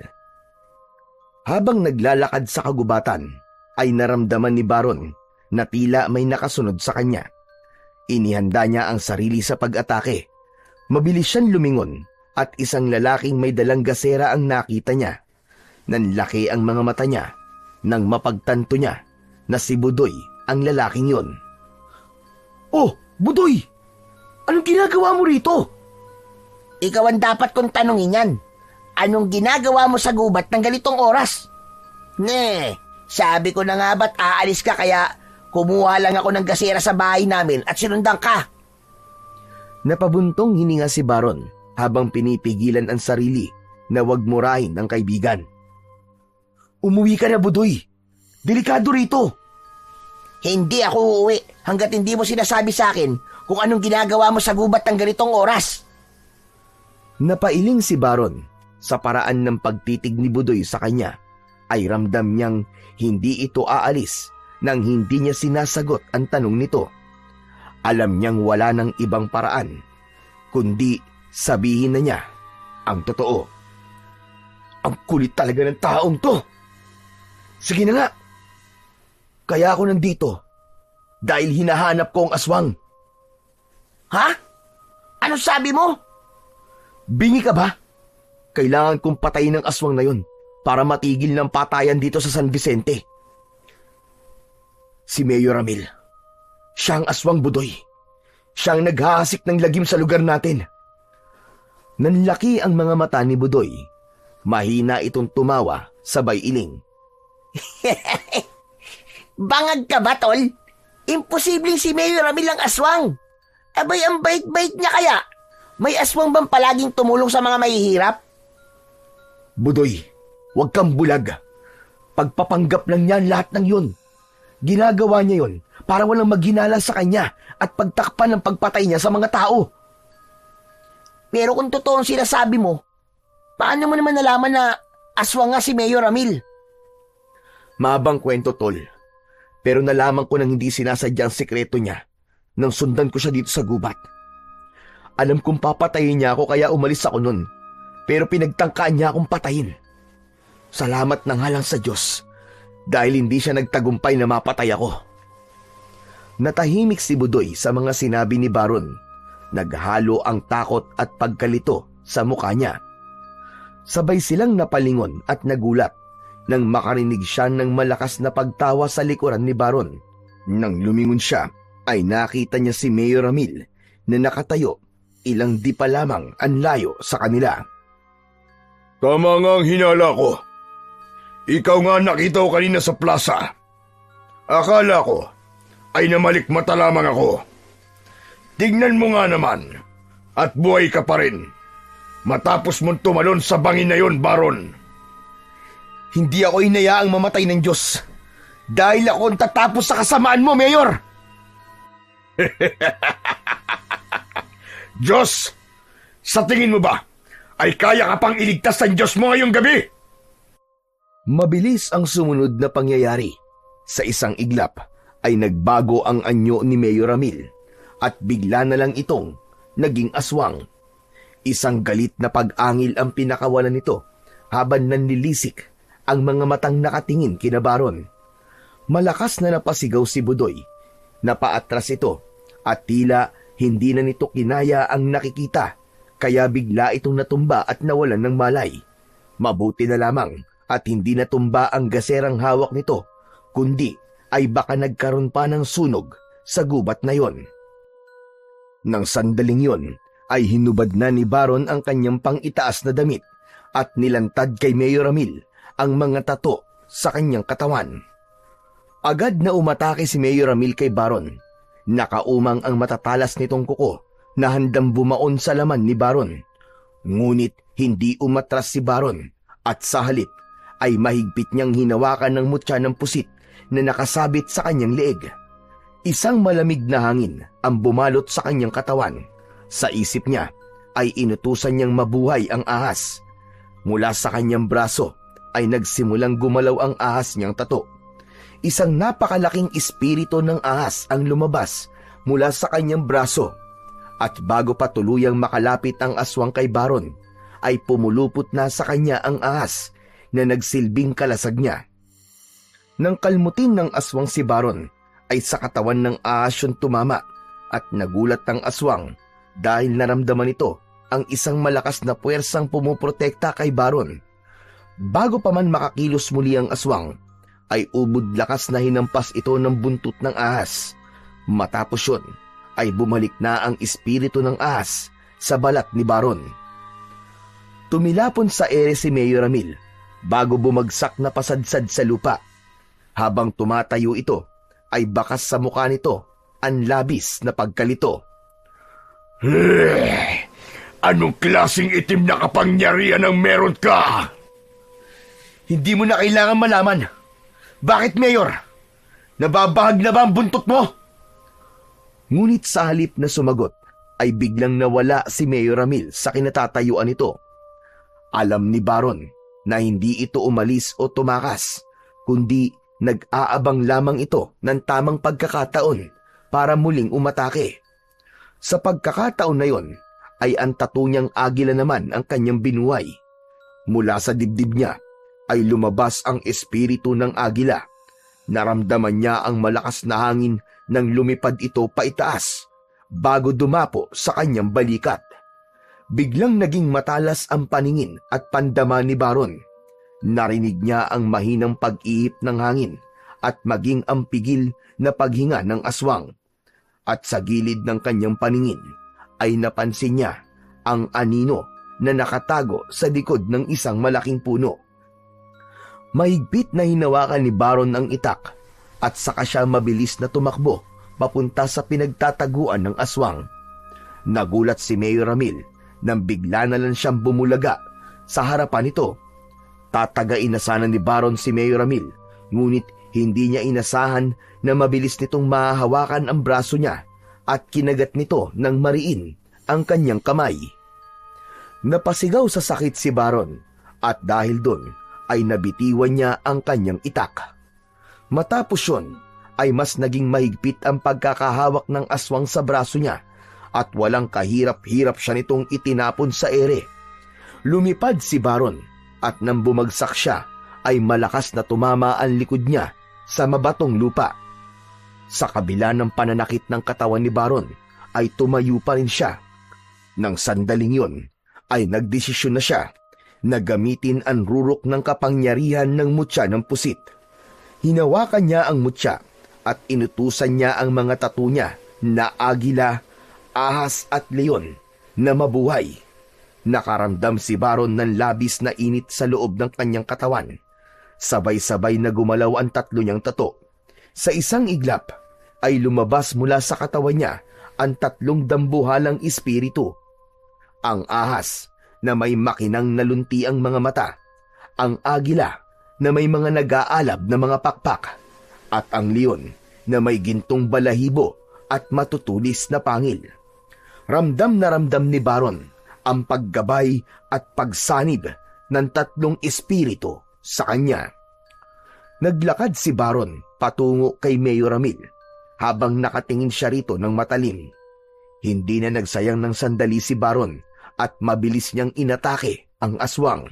Habang naglalakad sa kagubatan, ay naramdaman ni Baron na tila may nakasunod sa kanya. Inihanda niya ang sarili sa pag-atake. Mabilis siyang lumingon at isang lalaking may dalang gasera ang nakita niya. Nanlaki ang mga mata niya nang mapagtanto niya na si Budoy ang lalaking yon. Oh, Budoy! Anong ginagawa mo rito? Ikaw ang dapat kong tanungin yan. Anong ginagawa mo sa gubat ng ganitong oras? Sabi ko na nga ba't aalis ka kaya kumuha lang ako ng gasera sa bahay namin at sinundan ka. Napabuntong hininga si Baron habang pinipigilan ang sarili na wag murahin ang kaibigan. Umuwi ka na, Budoy. Delikado rito. Hindi ako uuwi hanggat hindi mo sinasabi sa akin kung anong ginagawa mo sa gubat ng ganitong oras. Napailing si Baron sa paraan ng pagtitig ni Budoy sa kanya ay ramdam niyang hindi ito aalis nang hindi niya sinasagot ang tanong nito. Alam niyang wala ng ibang paraan kundi sabihin na niya ang totoo. Ang kulit talaga ng taong to. Sige na nga. Kaya ako nandito dahil hinahanap ko ang aswang. Ha? Ano sabi mo? Bingi ka ba? Kailangan kong patayin ang aswang na yun para matigil ng patayan dito sa San Vicente. Si Mayor Ramil. Siya ang aswang, Budoy. Siya ang naghahasik ng lagim sa lugar natin. Nanlaki ang mga mata ni Budoy. Mahina itong tumawa, sabay iling. Bangag ka ba, tol? Imposibleng si Mayor Ramil ang aswang. Abay, ang bait-bait niya kaya. May aswang bang palaging tumulong sa mga mahihirap? Budoy, huwag kang bulag. Pagpapanggap lang niya lahat ng yun. Ginagawa niya yun para walang maghinala sa kanya at pagtakpan ng pagpatay niya sa mga tao. Pero kung totoo ang sinasabi mo, paano mo naman nalaman na aswang nga si Mayor Ramil? Maabang kwento, tol. Pero nalaman ko nang hindi sinasadya ang sekreto niya nang sundan ko siya dito sa gubat. Alam kong papatayin niya ako kaya umalis ako nun. Pero pinagtangkaan niya akong patayin. Salamat na nga lang sa Diyos dahil hindi siya nagtagumpay na mapatay ako. Natahimik si Budoy sa mga sinabi ni Baron. Naghalo ang takot at pagkalito sa mukha niya. Sabay silang napalingon at nagulat nang makarinig siya ng malakas na pagtawa sa likuran ni Baron. Nang lumingon siya, ay nakita niya si Mayor Ramil na nakatayo ilang di pa lamang ang layo sa kanila. Tama nga ang hinala ko. Ikaw nga nakita ko kanina sa plaza. Akala ko ay namalikmata lamang ako. Tignan mo nga naman at buhay ka pa rin. Matapos mong tumalon sa bangin na yon, Baron. Hindi ako inayaang mamatay ng Diyos dahil ako ang tatapos sa kasamaan mo, Mayor! Diyos, sa tingin mo ba ay kaya ka pang iligtas ng Diyos mo ngayong gabi? Mabilis ang sumunod na pangyayari. Sa isang iglap ay nagbago ang anyo ni Mayor Ramil at bigla na lang itong naging aswang. Isang galit na pag-angil ang pinakawalan nito habang nanlilisik ang mga matang nakatingin kina Baron. Malakas na napasigaw si Budoy. Napaatras ito at tila hindi na nito kinaya ang nakikita kaya bigla itong natumba at nawalan ng malay. Mabuti na lamang at hindi natumba ang gaserang hawak nito kundi ay baka nagkaroon pa ng sunog sa gubat na yon. Nang sandaling yon ay hinubad na ni Baron ang kanyang pang-itaas na damit at nilantad kay Mayor Ramil ang mga tato sa kanyang katawan. Agad na umatake si Mayor Ramil kay Baron. Nakaumang ang matatalas nitong kuko na handang bumaon sa laman ni Baron. Ngunit hindi umatras si Baron at sa halip ay mahigpit niyang hinawakan ng mutya ng pusit na nakasabit sa kanyang leeg. Isang malamig na hangin ang bumalot sa kanyang katawan. Sa isip niya ay inutusan niyang mabuhay ang ahas. Mula sa kanyang braso ay nagsimulang gumalaw ang ahas niyang tato. Isang napakalaking espiritu ng ahas ang lumabas mula sa kanyang braso. At bago pa tuluyang makalapit ang aswang kay Baron, ay pumulupot na sa kanya ang ahas na nagsilbing kalasag niya. Nang kalmutin ng aswang si Baron, ay sa katawan ng ahas yung tumama at nagulat ang aswang dahil naramdaman ito ang isang malakas na puwersang pumuprotekta kay Baron. Bago pa man makakilos muli ang aswang, ay ubod lakas na hinampas ito ng buntot ng ahas. Matapos yun, ay bumalik na ang espiritu ng ahas sa balat ni Baron. Tumilapon sa ere si Mayor Ramil bago bumagsak na pasadsad sa lupa. Habang tumatayo ito, ay bakas sa mukha nito ang labis na pagkalito. Anong klaseng itim na kapangyarihan ang meron ka? Hindi mo na kailangan malaman. Bakit, Mayor? Nababahag na ba ang buntot mo? Ngunit sa halip na sumagot, ay biglang nawala si Mayor Ramil sa kinatatayuan nito. Alam ni Baron na hindi ito umalis o tumakas, kundi nag-aabang lamang ito ng tamang pagkakataon para muling umatake. Sa pagkakataon na yon, ay ang tattoo niyang agila naman ang kanyang binuhay. Mula sa dibdib niya, ay lumabas ang espiritu ng agila. Naramdaman niya ang malakas na hangin nang lumipad ito paitaas bago dumapo sa kanyang balikat. Biglang naging matalas ang paningin at pandama ni Baron. Narinig niya ang mahinang pag-ihip ng hangin at maging ang pigil na paghinga ng aswang. At sa gilid ng kanyang paningin ay napansin niya ang anino na nakatago sa likod ng isang malaking puno. Mahigpit na hinawakan ni Baron ang itak at saka siya mabilis na tumakbo papunta sa pinagtataguan ng aswang. Nagulat si Mayor Ramil nang bigla na lang siyang bumulaga sa harapan nito. Tatagain na sana ni Baron si Mayor Ramil, ngunit hindi niya inasahan na mabilis nitong mahahawakan ang braso niya at kinagat nito ng mariin ang kanyang kamay. Napasigaw sa sakit si Baron at dahil doon ay nabitiwan niya ang kanyang itak. Matapos yun, ay mas naging mahigpit ang pagkakahawak ng aswang sa braso niya at walang kahirap-hirap siya nitong itinapon sa ere. Lumipad si Baron at nang bumagsak siya ay malakas na tumama ang likod niya sa mabatong lupa. Sa kabila ng pananakit ng katawan ni Baron ay tumayo pa rin siya. Nang sandaling yun ay nagdesisyon na siya na gamitin ang rurok ng kapangyarihan ng mutya ng pusit. Hinawakan niya ang mutya at inutusan niya ang mga tattoo niya na agila, ahas at leon na mabuhay. Nakaramdam si Baron ng labis na init sa loob ng kanyang katawan. Sabay-sabay na gumalaw ang tatlo niyang tato. Sa isang iglap ay lumabas mula sa katawan niya ang tatlong dambuhalang espiritu. Ang ahas na may makinang nalunti ang mga mata, ang agila na may mga nag-aalab na mga pakpak, at ang leon na may gintong balahibo at matutulis na pangil. Ramdam na ramdam ni Baron ang paggabay at pagsanib ng tatlong espiritu sa kanya. Naglakad si Baron patungo kay Mayor Ramil habang nakatingin siya rito ng matalim. Hindi na nagsayang ng sandali si Baron at mabilis niyang inatake ang aswang.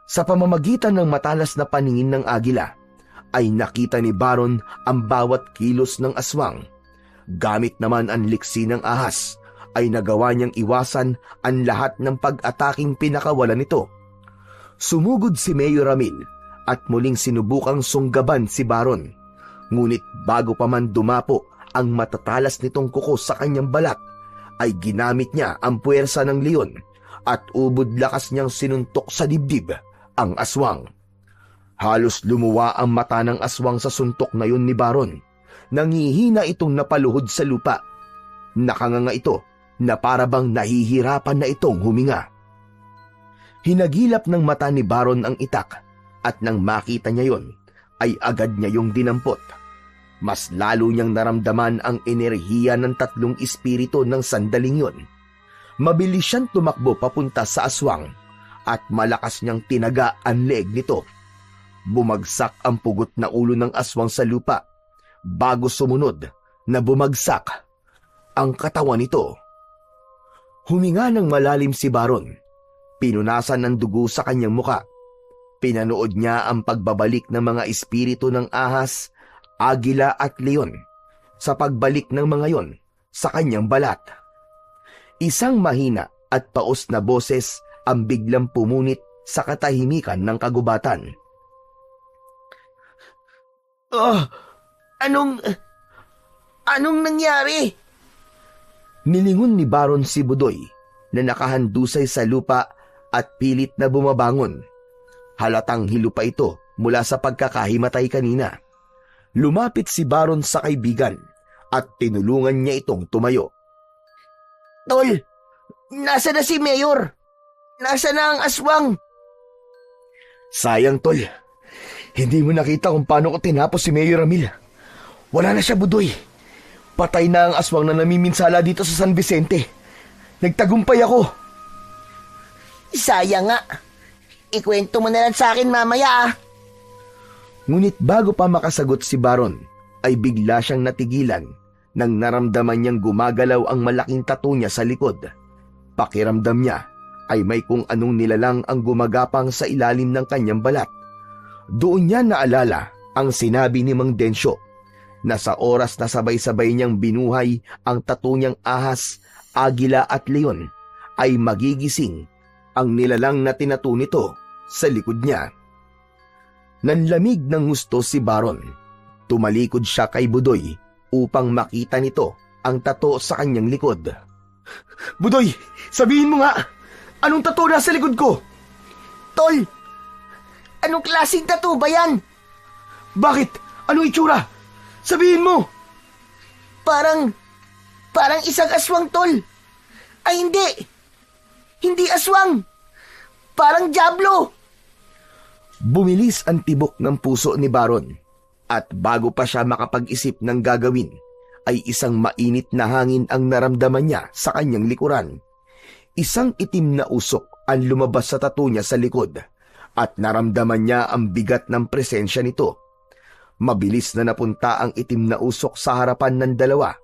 Sa pamamagitan ng matalas na paningin ng agila, ay nakita ni Baron ang bawat kilos ng aswang. Gamit naman ang liksi ng ahas, ay nagawa niyang iwasan ang lahat ng pag-ataking pinakawalan nito. Sumugod si Mayor Ramil at muling sinubukang sunggaban si Baron. Ngunit bago pa man dumapo ang matatalas nitong kuko sa kanyang balat, ay ginamit niya ang puwersa ng leon at ubod lakas niyang sinuntok sa dibdib ang aswang. Halos lumuwa ang mata ng aswang sa suntok na yun ni Baron. Nangihina itong napaluhod sa lupa. Nakanganga ito na parabang nahihirapan na itong huminga. Hinagilap ng mata ni Baron ang itak at nang makita niya yon ay agad niya yung dinampot. Mas lalo niyang naramdaman ang enerhiya ng tatlong espiritu ng sandaling yon. Mabilis siyang tumakbo papunta sa aswang at malakas niyang tinaga ang leeg nito. Bumagsak ang pugot na ulo ng aswang sa lupa bago sumunod na bumagsak ang katawan nito. Huminga ng malalim si Baron. Pinunasan ng dugo sa kanyang muka. Pinanood niya ang pagbabalik ng mga espiritu ng ahas, agila at leon sa pagbalik ng mga yon sa kanyang balat. Isang mahina at paos na boses ang biglang pumunit sa katahimikan ng kagubatan. Anong nangyari? Nilingon ni Baron si Budoy na nakahandusay sa lupa at pilit na bumabangon. Halatang hilo pa ito mula sa pagkakahimatay kanina. Lumapit si Baron sa kaibigan at tinulungan niya itong tumayo. Tol, nasa na si Mayor? Nasa na ang aswang? Sayang, Tol. Hindi mo nakita kung paano ko tinapos si Mayor Ramil. Wala na siya, Budoy. Patay na ang aswang na namiminsala dito sa San Vicente. Nagtagumpay ako. Sayang nga. Ikwento mo na lang sa akin mamaya. Ngunit bago pa makasagot si Baron, ay bigla siyang natigilan nang naramdaman niyang gumagalaw ang malaking tattoo niya sa likod. Pakiramdam niya ay may kung anong nilalang ang gumagapang sa ilalim ng kanyang balat. Doon niya naalala ang sinabi ni Mang Densyo na sa oras na sabay-sabay niyang binuhay ang tattoo niyang ahas, agila at leon, ay magigising ang nilalang na tinato nito sa likod niya. Nanlamig ng gusto si Baron. Tumalikod siya kay Budoy upang makita nito ang tato sa kanyang likod. Budoy, sabihin mo nga, anong tato nasa likod ko? Tol, anong klaseng tattoo ba yan? Bakit? Anong itsura? Sabihin mo! Parang isang aswang, tol. Ay, hindi. Hindi aswang. Parang diablo. Bumilis ang tibok ng puso ni Baron at bago pa siya makapag-isip ng gagawin, ay isang mainit na hangin ang naramdaman niya sa kanyang likuran. Isang itim na usok ang lumabas sa tattoo niya sa likod at naramdaman niya ang bigat ng presensya nito. Mabilis na napunta ang itim na usok sa harapan ng dalawa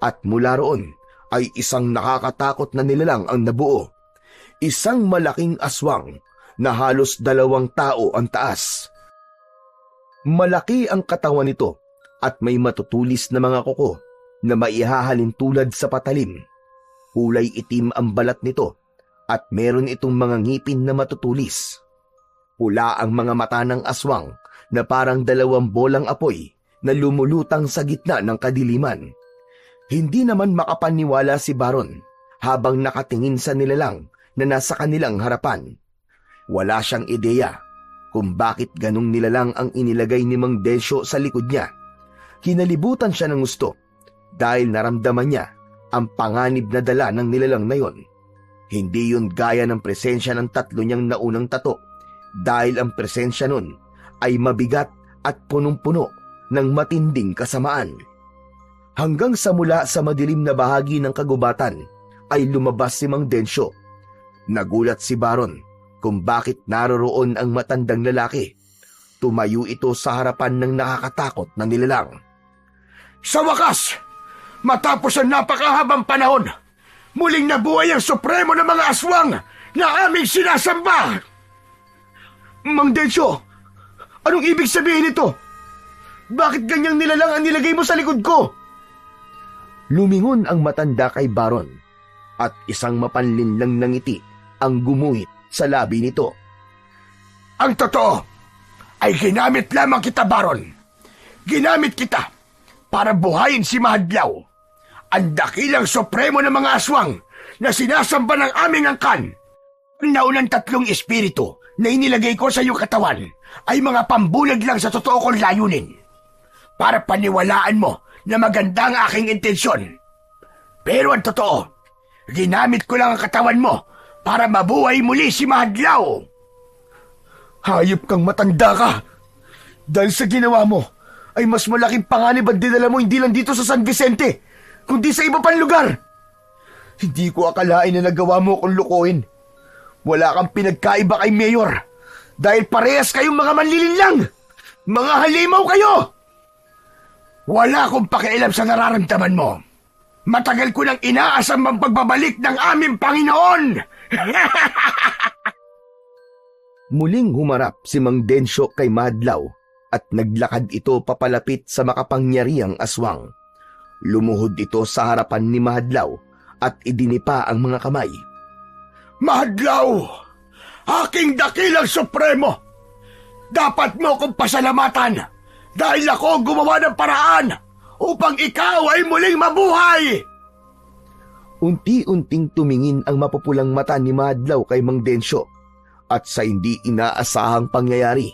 at mula roon ay isang nakakatakot na nilalang ang nabuo. Isang malaking aswang na halos 2 tao ang taas Malaki ang katawan nito at may matutulis na mga kuko na maihahalin tulad sa patalim. Kulay itim ang balat nito at meron itong mga ngipin na matutulis. Pula ang mga mata ng aswang na parang 2 bolang apoy na lumulutang sa gitna ng kadiliman. Hindi naman makapaniwala si Baron habang nakatingin sa nilalang na nasa kanilang harapan. Wala siyang ideya kung bakit ganong nilalang ang inilagay ni Mang Densyo sa likod niya. Kinalibutan siya ng gusto dahil naramdaman niya ang panganib na dala ng nilalang na yon. Hindi yun gaya ng presensya ng 3 niyang naunang tato dahil ang presensya nun ay mabigat at punong-puno ng matinding kasamaan. Hanggang sa mula sa madilim na bahagi ng kagubatan ay lumabas si Mang Densyo. Nagulat si Baron kung bakit naroroon ang matandang lalaki. Tumayo ito sa harapan ng nakakatakot na nilalang. Sa wakas, matapos ang napakahabang panahon, muling nabuhay ang supremo ng mga aswang na aming sinasamba! Mang Densyo, anong ibig sabihin nito? Bakit ganyang nilalang ang nilagay mo sa likod ko? Lumingon ang matanda kay Baron at isang mapanlinlang na ngiti ang gumuhit sa labi nito. Ang totoo ay ginamit lamang kita, Baron. Ginamit kita para buhayin si Mahadlaw, ang dakilang supremo ng mga aswang na sinasamba ng aming angkan. Ang naunang 3 espiritu na inilagay ko sa iyong katawan ay mga pambulag lang sa totoo kong layunin. Para paniwalaan mo na maganda ang aking intensyon. Pero ang totoo, ginamit ko lang ang katawan mo para mabuhay muli si Mahadlaw. Hayop kang matanda ka! Dahil sa ginawa mo, ay mas malaking panganib ang dinala mo hindi lang dito sa San Vicente, kundi sa iba pang lugar. Hindi ko akalain na nagawa mo kung lukuhin. Wala kang pinagkaiba kay Mayor, dahil parehas kayong mga manlilinlang! Mga halimaw kayo! Wala akong pakialam sa nararamdaman mo. Matagal ko nang inaasam ang pagbabalik ng aming Panginoon! Muling humarap si Mang Densyo kay Mahadlaw at naglakad ito papalapit sa makapangyarihang aswang. Lumuhod ito sa harapan ni Mahadlaw at idinipa ang mga kamay. Mahadlaw! Aking dakilang supremo! Dapat mo kong pasalamatan dahil ako ang gumawa ng paraan upang ikaw ay muling mabuhay! Unti-unting tumingin ang mapupulang mata ni Mahadlaw kay Mang Densyo at sa hindi inaasahang pangyayari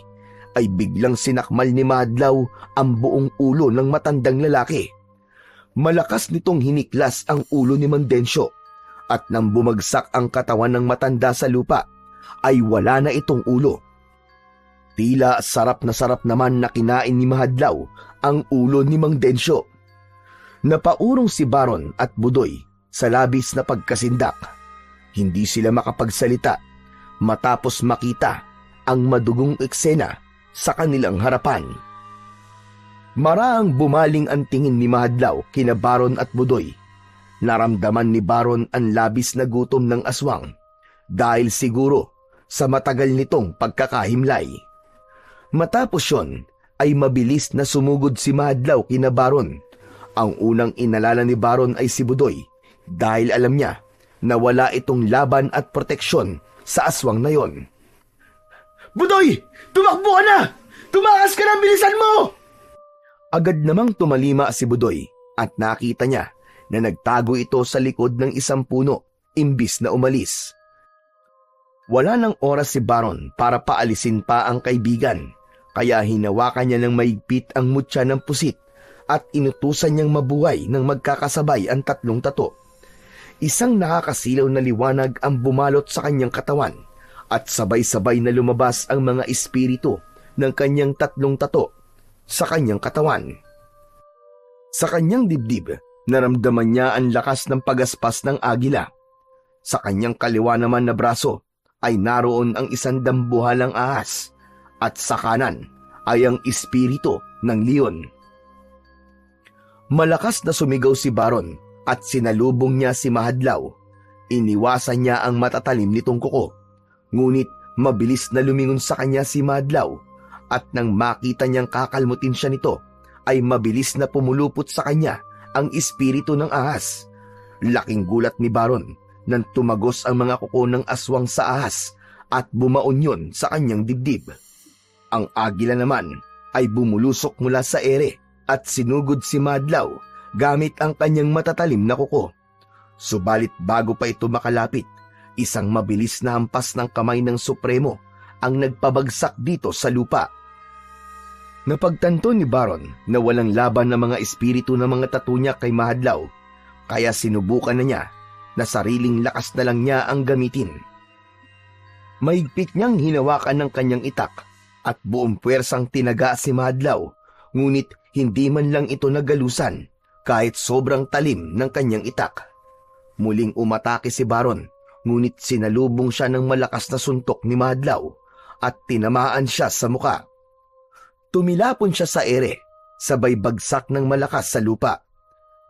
ay biglang sinakmal ni Mahadlaw ang buong ulo ng matandang lalaki. Malakas nitong hiniklas ang ulo ni Mang Densyo at nang bumagsak ang katawan ng matanda sa lupa ay wala na itong ulo. Tila sarap naman na kinain ni Mahadlaw ang ulo ni Mang Densyo. Napaurong si Baron at Budoy sa labis na pagkasindak. Hindi sila makapagsalita matapos makita ang madugong eksena sa kanilang harapan. Maraang bumaling ang tingin ni Mahadlaw kina Baron at Budoy. Naramdaman ni Baron ang labis na gutom ng aswang dahil siguro sa matagal nitong pagkakahimlay. Matapos yon ay mabilis na sumugod si Mahadlaw kina Baron. Ang unang inalala ni Baron ay si Budoy dahil alam niya na wala itong laban at proteksyon sa aswang na yon. Budoy! Tumakbo ka na! Tumakas ka na! Bilisan mo! Agad namang tumalima si Budoy at nakita niya na nagtago ito sa likod ng isang puno imbis na umalis. Wala nang oras si Baron para paalisin pa ang kaibigan, kaya hinawakan niya ng maigpit ang mutya ng pusit at inutusan niyang mabuhay ng magkakasabay ang 3 tato. Isang nakakasilaw na liwanag ang bumalot sa kanyang katawan at sabay-sabay na lumabas ang mga espiritu ng kanyang 3 tato sa kanyang katawan. Sa kanyang dibdib, naramdaman niya ang lakas ng pagaspas ng agila. Sa kanyang kaliwa naman na braso ay naroon ang isang dambuhalang ahas at sa kanan ay ang espiritu ng leon. Malakas na sumigaw si Baron at sinalubong niya si Mahadlaw. Iniwasan niya ang matatalim nitong kuko. Ngunit mabilis na lumingon sa kanya si Mahadlaw at nang makita niyang kakalmutin siya nito, ay mabilis na pumulupot sa kanya ang espiritu ng ahas. Laking gulat ni Baron nang tumagos ang mga kuko ng aswang sa ahas at bumaon yun sa kanyang dibdib. Ang agila naman ay bumulusok mula sa ere at sinugod si Madlaw gamit ang kanyang matatalim na kuko. Subalit bago pa ito makalapit, isang mabilis na hampas ng kamay ng Supremo ang nagpabagsak dito sa lupa. Napagtanto ni Baron na walang laban ng mga espiritu ng mga tattoo niya kay Mahadlaw, kaya sinubukan na niya na sariling lakas na lang niya ang gamitin. Mahigpit niyang hinawakan ng kanyang itak at buong puwersang tinaga si Mahadlaw, ngunit hindi man lang ito nagalusan kahit sobrang talim ng kanyang itak. Muling umatake si Baron, ngunit sinalubong siya ng malakas na suntok ni Mahadlaw at tinamaan siya sa muka. Tumilapon siya sa ere, sabay bagsak ng malakas sa lupa.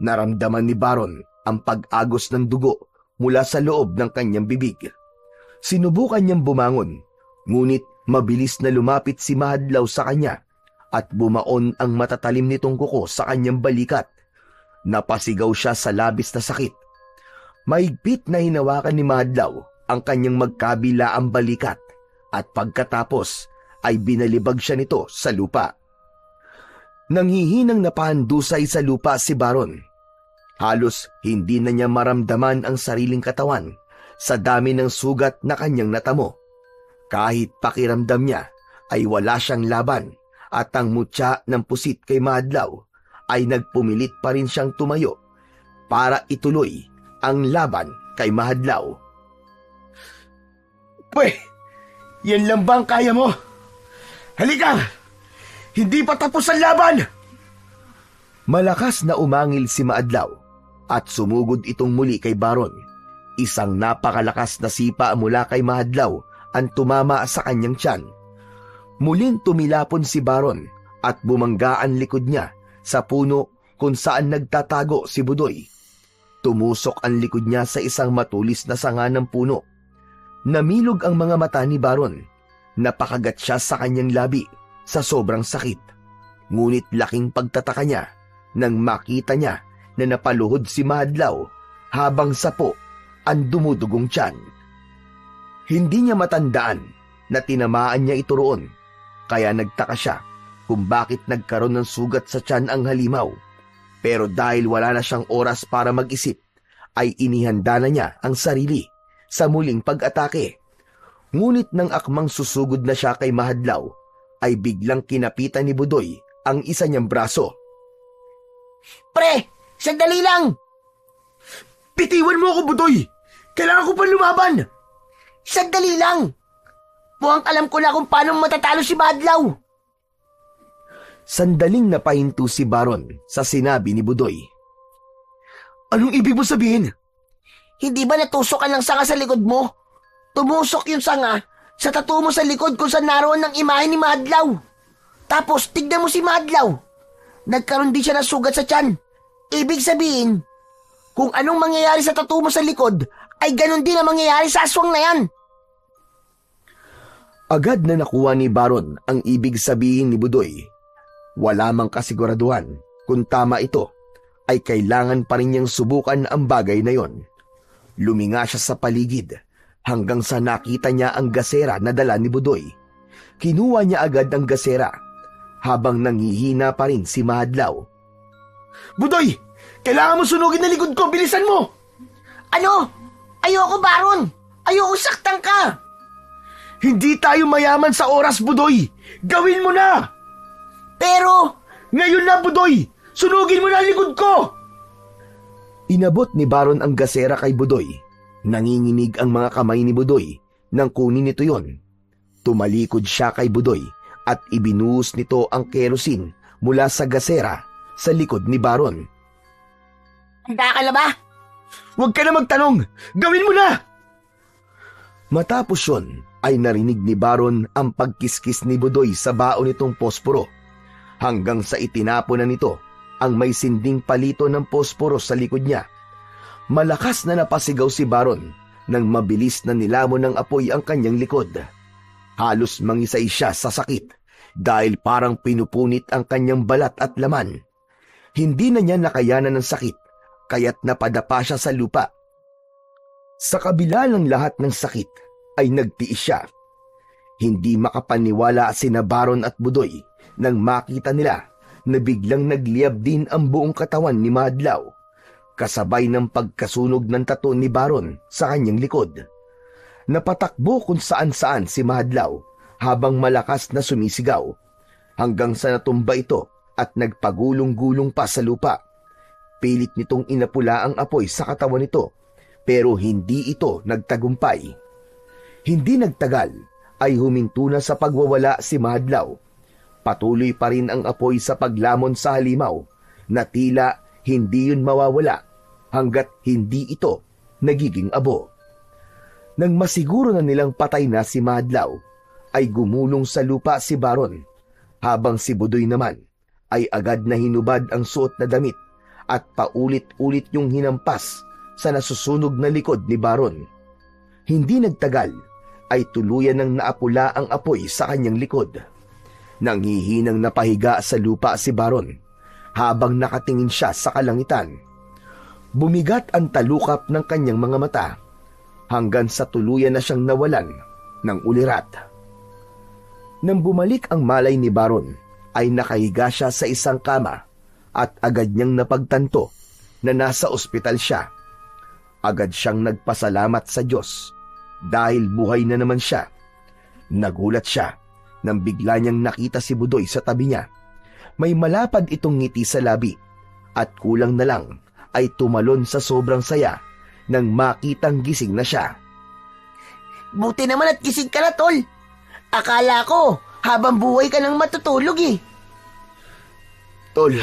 Naramdaman ni Baron ang pag-agos ng dugo mula sa loob ng kanyang bibig. Sinubukan niyang bumangon, ngunit mabilis na lumapit si Mahadlaw sa kanya at bumaon ang matatalim nitong kuko sa kanyang balikat. Napasigaw siya sa labis na sakit. Mahigpit na hinawakan ni Mahadlaw ang kanyang magkabilaang balikat at pagkatapos ay binalibag siya nito sa lupa. Nanghihinang napahandusay sa lupa si Baron. Halos hindi na niya maramdaman ang sariling katawan sa dami ng sugat na kanyang natamo. Kahit pakiramdam niya ay wala siyang laban at ang mutya ng pusit kay Mahadlaw ay nagpumilit pa rin siyang tumayo para ituloy ang laban kay Mahadlaw. Pwe, yan lang ba ang kaya mo? Halika! Hindi pa tapos ang laban! Malakas na umangil si Mahadlaw at sumugod itong muli kay Baron. Isang napakalakas na sipa mula kay Mahadlaw ang tumama sa kanyang tiyan. Muling tumilapon si Baron at bumangga ang likod niya sa puno kung saan nagtatago si Budoy. Tumusok ang likod niya sa isang matulis na sanga ng puno. Namilog ang mga mata ni Baron. Napakagat siya sa kanyang labi sa sobrang sakit. Ngunit laking pagtataka niya nang makita niya na napaluhod si Mahadlaw habang sapo ang dumudugong tiyan. Hindi niya matandaan na tinamaan niya ito roon, kaya nagtaka siya kung bakit nagkaroon ng sugat sa tiyan ang halimaw. Pero dahil wala na siyang oras para mag-isip, ay inihanda na niya ang sarili sa muling pag-atake. Ngunit nang akmang susugod na siya kay Mahadlaw, ay biglang kinapitan ni Budoy ang isa niyang braso. Pre, sandali lang! Bitiwan mo ako, Budoy! Kailangan ko pa lumaban! Sandali lang! Mukhang alam ko na kung paano matatalo si Mahadlaw. Sandaling napahinto si Baron sa sinabi ni Budoy. Anong ibig mo sabihin? Hindi ba natusok ka ng sanga sa likod mo? Tumusok yung sanga sa tattoo mo sa likod kung saan naroon ng imahe ni Mahadlaw. Tapos tignan mo si Mahadlaw. Nagkaroon din siya ng sugat sa tiyan. Ibig sabihin, kung anong mangyayari sa tattoo mo sa likod, ay ganun din ang mangyayari sa aswang na yan. Agad na nakuha ni Baron ang ibig sabihin ni Budoy. Wala mang kasiguraduhan kung tama ito, ay kailangan pa rin niyang subukan ang bagay na yon. Luminga siya sa paligid hanggang sa nakita niya ang gasera na dala ni Budoy. Kinuha niya agad ang gasera habang nanghihina pa rin si Mahadlaw. Budoy! Kailangan mo sunugin na likod ko! Bilisan mo! Ano? Ayoko, Baron! Ayoko saktan ka! Hindi tayo mayaman sa oras, Budoy! Gawin mo na! Pero... Ngayon na, Budoy! Sunugin mo na ang likod ko! Inabot ni Baron ang gasera kay Budoy. Nanginginig ang mga kamay ni Budoy nang kunin nito yon. Tumalikod siya kay Budoy at ibinuhos nito ang kerosene mula sa gasera sa likod ni Baron. Handa ka na ba? Huwag ka na magtanong! Gawin mo na! Matapos yon ay narinig ni Baron ang pagkiskis ni Budoy sa baon nitong posporo hanggang sa itinapon na nito ang may sinding palito ng posporo sa likod niya. Malakas na napasigaw si Baron nang mabilis na nilamon ng apoy ang kanyang likod. Halos mangisay siya sa sakit. dahil parang pinupunit ang kanyang balat at laman. Hindi na niya nakayanan ng sakit, kaya't napadapa siya sa lupa. Sa kabila ng lahat ng sakit, ay nagtiis siya. Hindi makapaniwala sina Baron at Budoy nang makita nila na biglang nagliyab din ang buong katawan ni Mahadlaw, kasabay ng pagkasunog ng tattoo ni Baron sa kanyang likod. Napatakbo kung saan-saan si Mahadlaw habang malakas na sumisigaw, hanggang sa natumba ito at nagpagulong-gulong pa sa lupa. Pilit nitong inapula ang apoy sa katawan nito, pero hindi ito nagtagumpay. Hindi nagtagal ay huminto na sa pagwawala si Mahadlaw. Patuloy pa rin ang apoy sa paglamon sa halimaw na tila hindi yun mawawala hanggat hindi ito nagiging abo. Nang masiguro na nilang patay na si Mahadlaw, ay gumulong sa lupa si Baron, habang si Budoy naman ay agad na hinubad ang suot na damit at paulit-ulit yung hinampas sa nasusunog na likod ni Baron. Hindi nagtagal ay tuluyan ng naapula ang apoy sa kanyang likod. Nanghihinang napahiga sa lupa si Baron habang nakatingin siya sa kalangitan. Bumigat ang talukap ng kanyang mga mata hanggang sa tuluyan na siyang nawalan ng ulirat. Nang bumalik ang malay ni Baron, ay nakahiga siya sa isang kama at agad niyang napagtanto na nasa ospital siya. Agad siyang nagpasalamat sa Diyos dahil buhay na naman siya. Nagulat siya nang bigla niyang nakita si Budoy sa tabi niya. May malapad itong ngiti sa labi at kulang na lang ay tumalon sa sobrang saya nang makitang gising na siya. Buti naman at gising ka na, tol. Akala ko, habang buhay ka nang matutulog eh. Tol,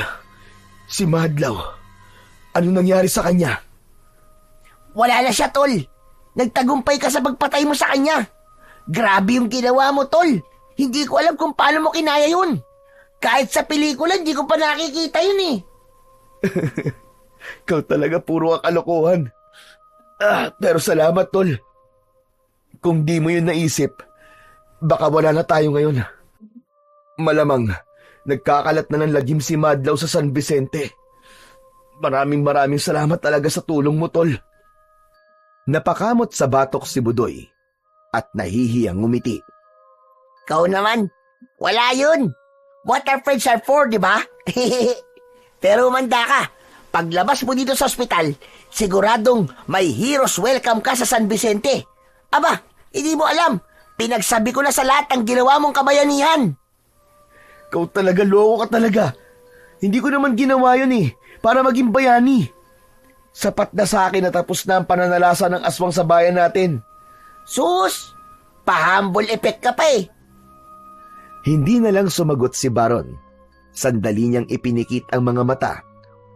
si Mahadlaw, ano nangyari sa kanya? Wala na siya, tol. Nagtagumpay ka sa pagpatay mo sa kanya. Grabe yung ginawa mo, tol. Hindi ko alam kung paano mo kinaya yun. Kahit sa pelikula, hindi ko pa nakikita yun eh. Ikaw talaga puro kalokohan. Pero salamat, tol. Kung di mo yun naisip, baka wala na tayo ngayon. Malamang, nagkakalat na ng lagim si Mahadlaw sa San Vicente. Maraming salamat talaga sa tulong mo, tol. Napakamot sa batok si Budoy at nahihiyang ngumiti. Ikaw naman, wala yun. What our friends are for, di ba? Pero umanda ka. Paglabas mo dito sa ospital, siguradong may hero's welcome ka sa San Vicente. Aba, hindi mo alam. Pinagsabi ko na sa lahat ang ginawa mong kabayanihan. Ikaw talaga, loko ka talaga. Hindi ko naman ginawa yun eh, para maging bayani. Sapat na sa akin na tapos na ang pananalasa ng aswang sa bayan natin. Sus, pa-humble effect ka pa eh. Hindi na lang sumagot si Baron. Sandali niyang ipinikit ang mga mata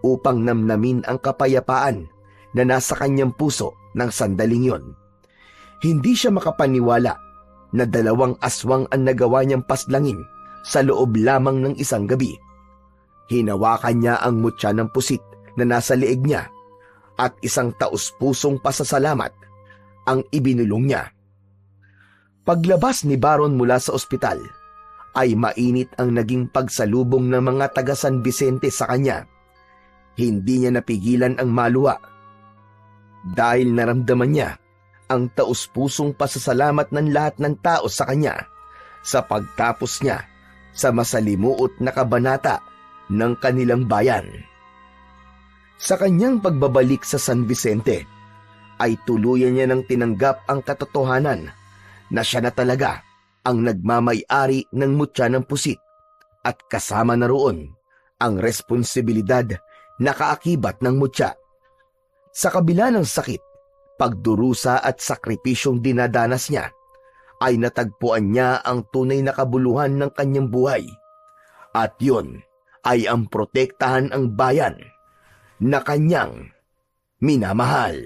upang namnamin ang kapayapaan na nasa kanyang puso ng sandaling yon. Hindi siya makapaniwala na 2 aswang ang nagawa niyang paslangin sa loob lamang ng isang gabi. Hinawakan niya ang mutya ng pusit na nasa leeg niya at isang taus-pusong pasasalamat ang ibinulong niya. Paglabas ni Baron mula sa ospital, ay mainit ang naging pagsalubong ng mga taga San Vicente sa kanya. Hindi niya napigilan ang maluha dahil naramdaman niya ang taus-pusong pasasalamat ng lahat ng tao sa kanya sa pagtapos niya sa masalimuot na kabanata ng kanilang bayan. Sa kanyang pagbabalik sa San Vicente, ay tuluyan niya nang tinanggap ang katotohanan na siya na talaga ang nagmamay-ari ng mutya ng pusit at kasama na roon ang responsibilidad na kaakibat ng mutya. Sa kabila ng sakit, pagdurusa at sakripisyong dinadanas niya, ay natagpuan niya ang tunay na kabuluhan ng kanyang buhay. At yun ay ang protektahan ang bayan na kanyang minamahal.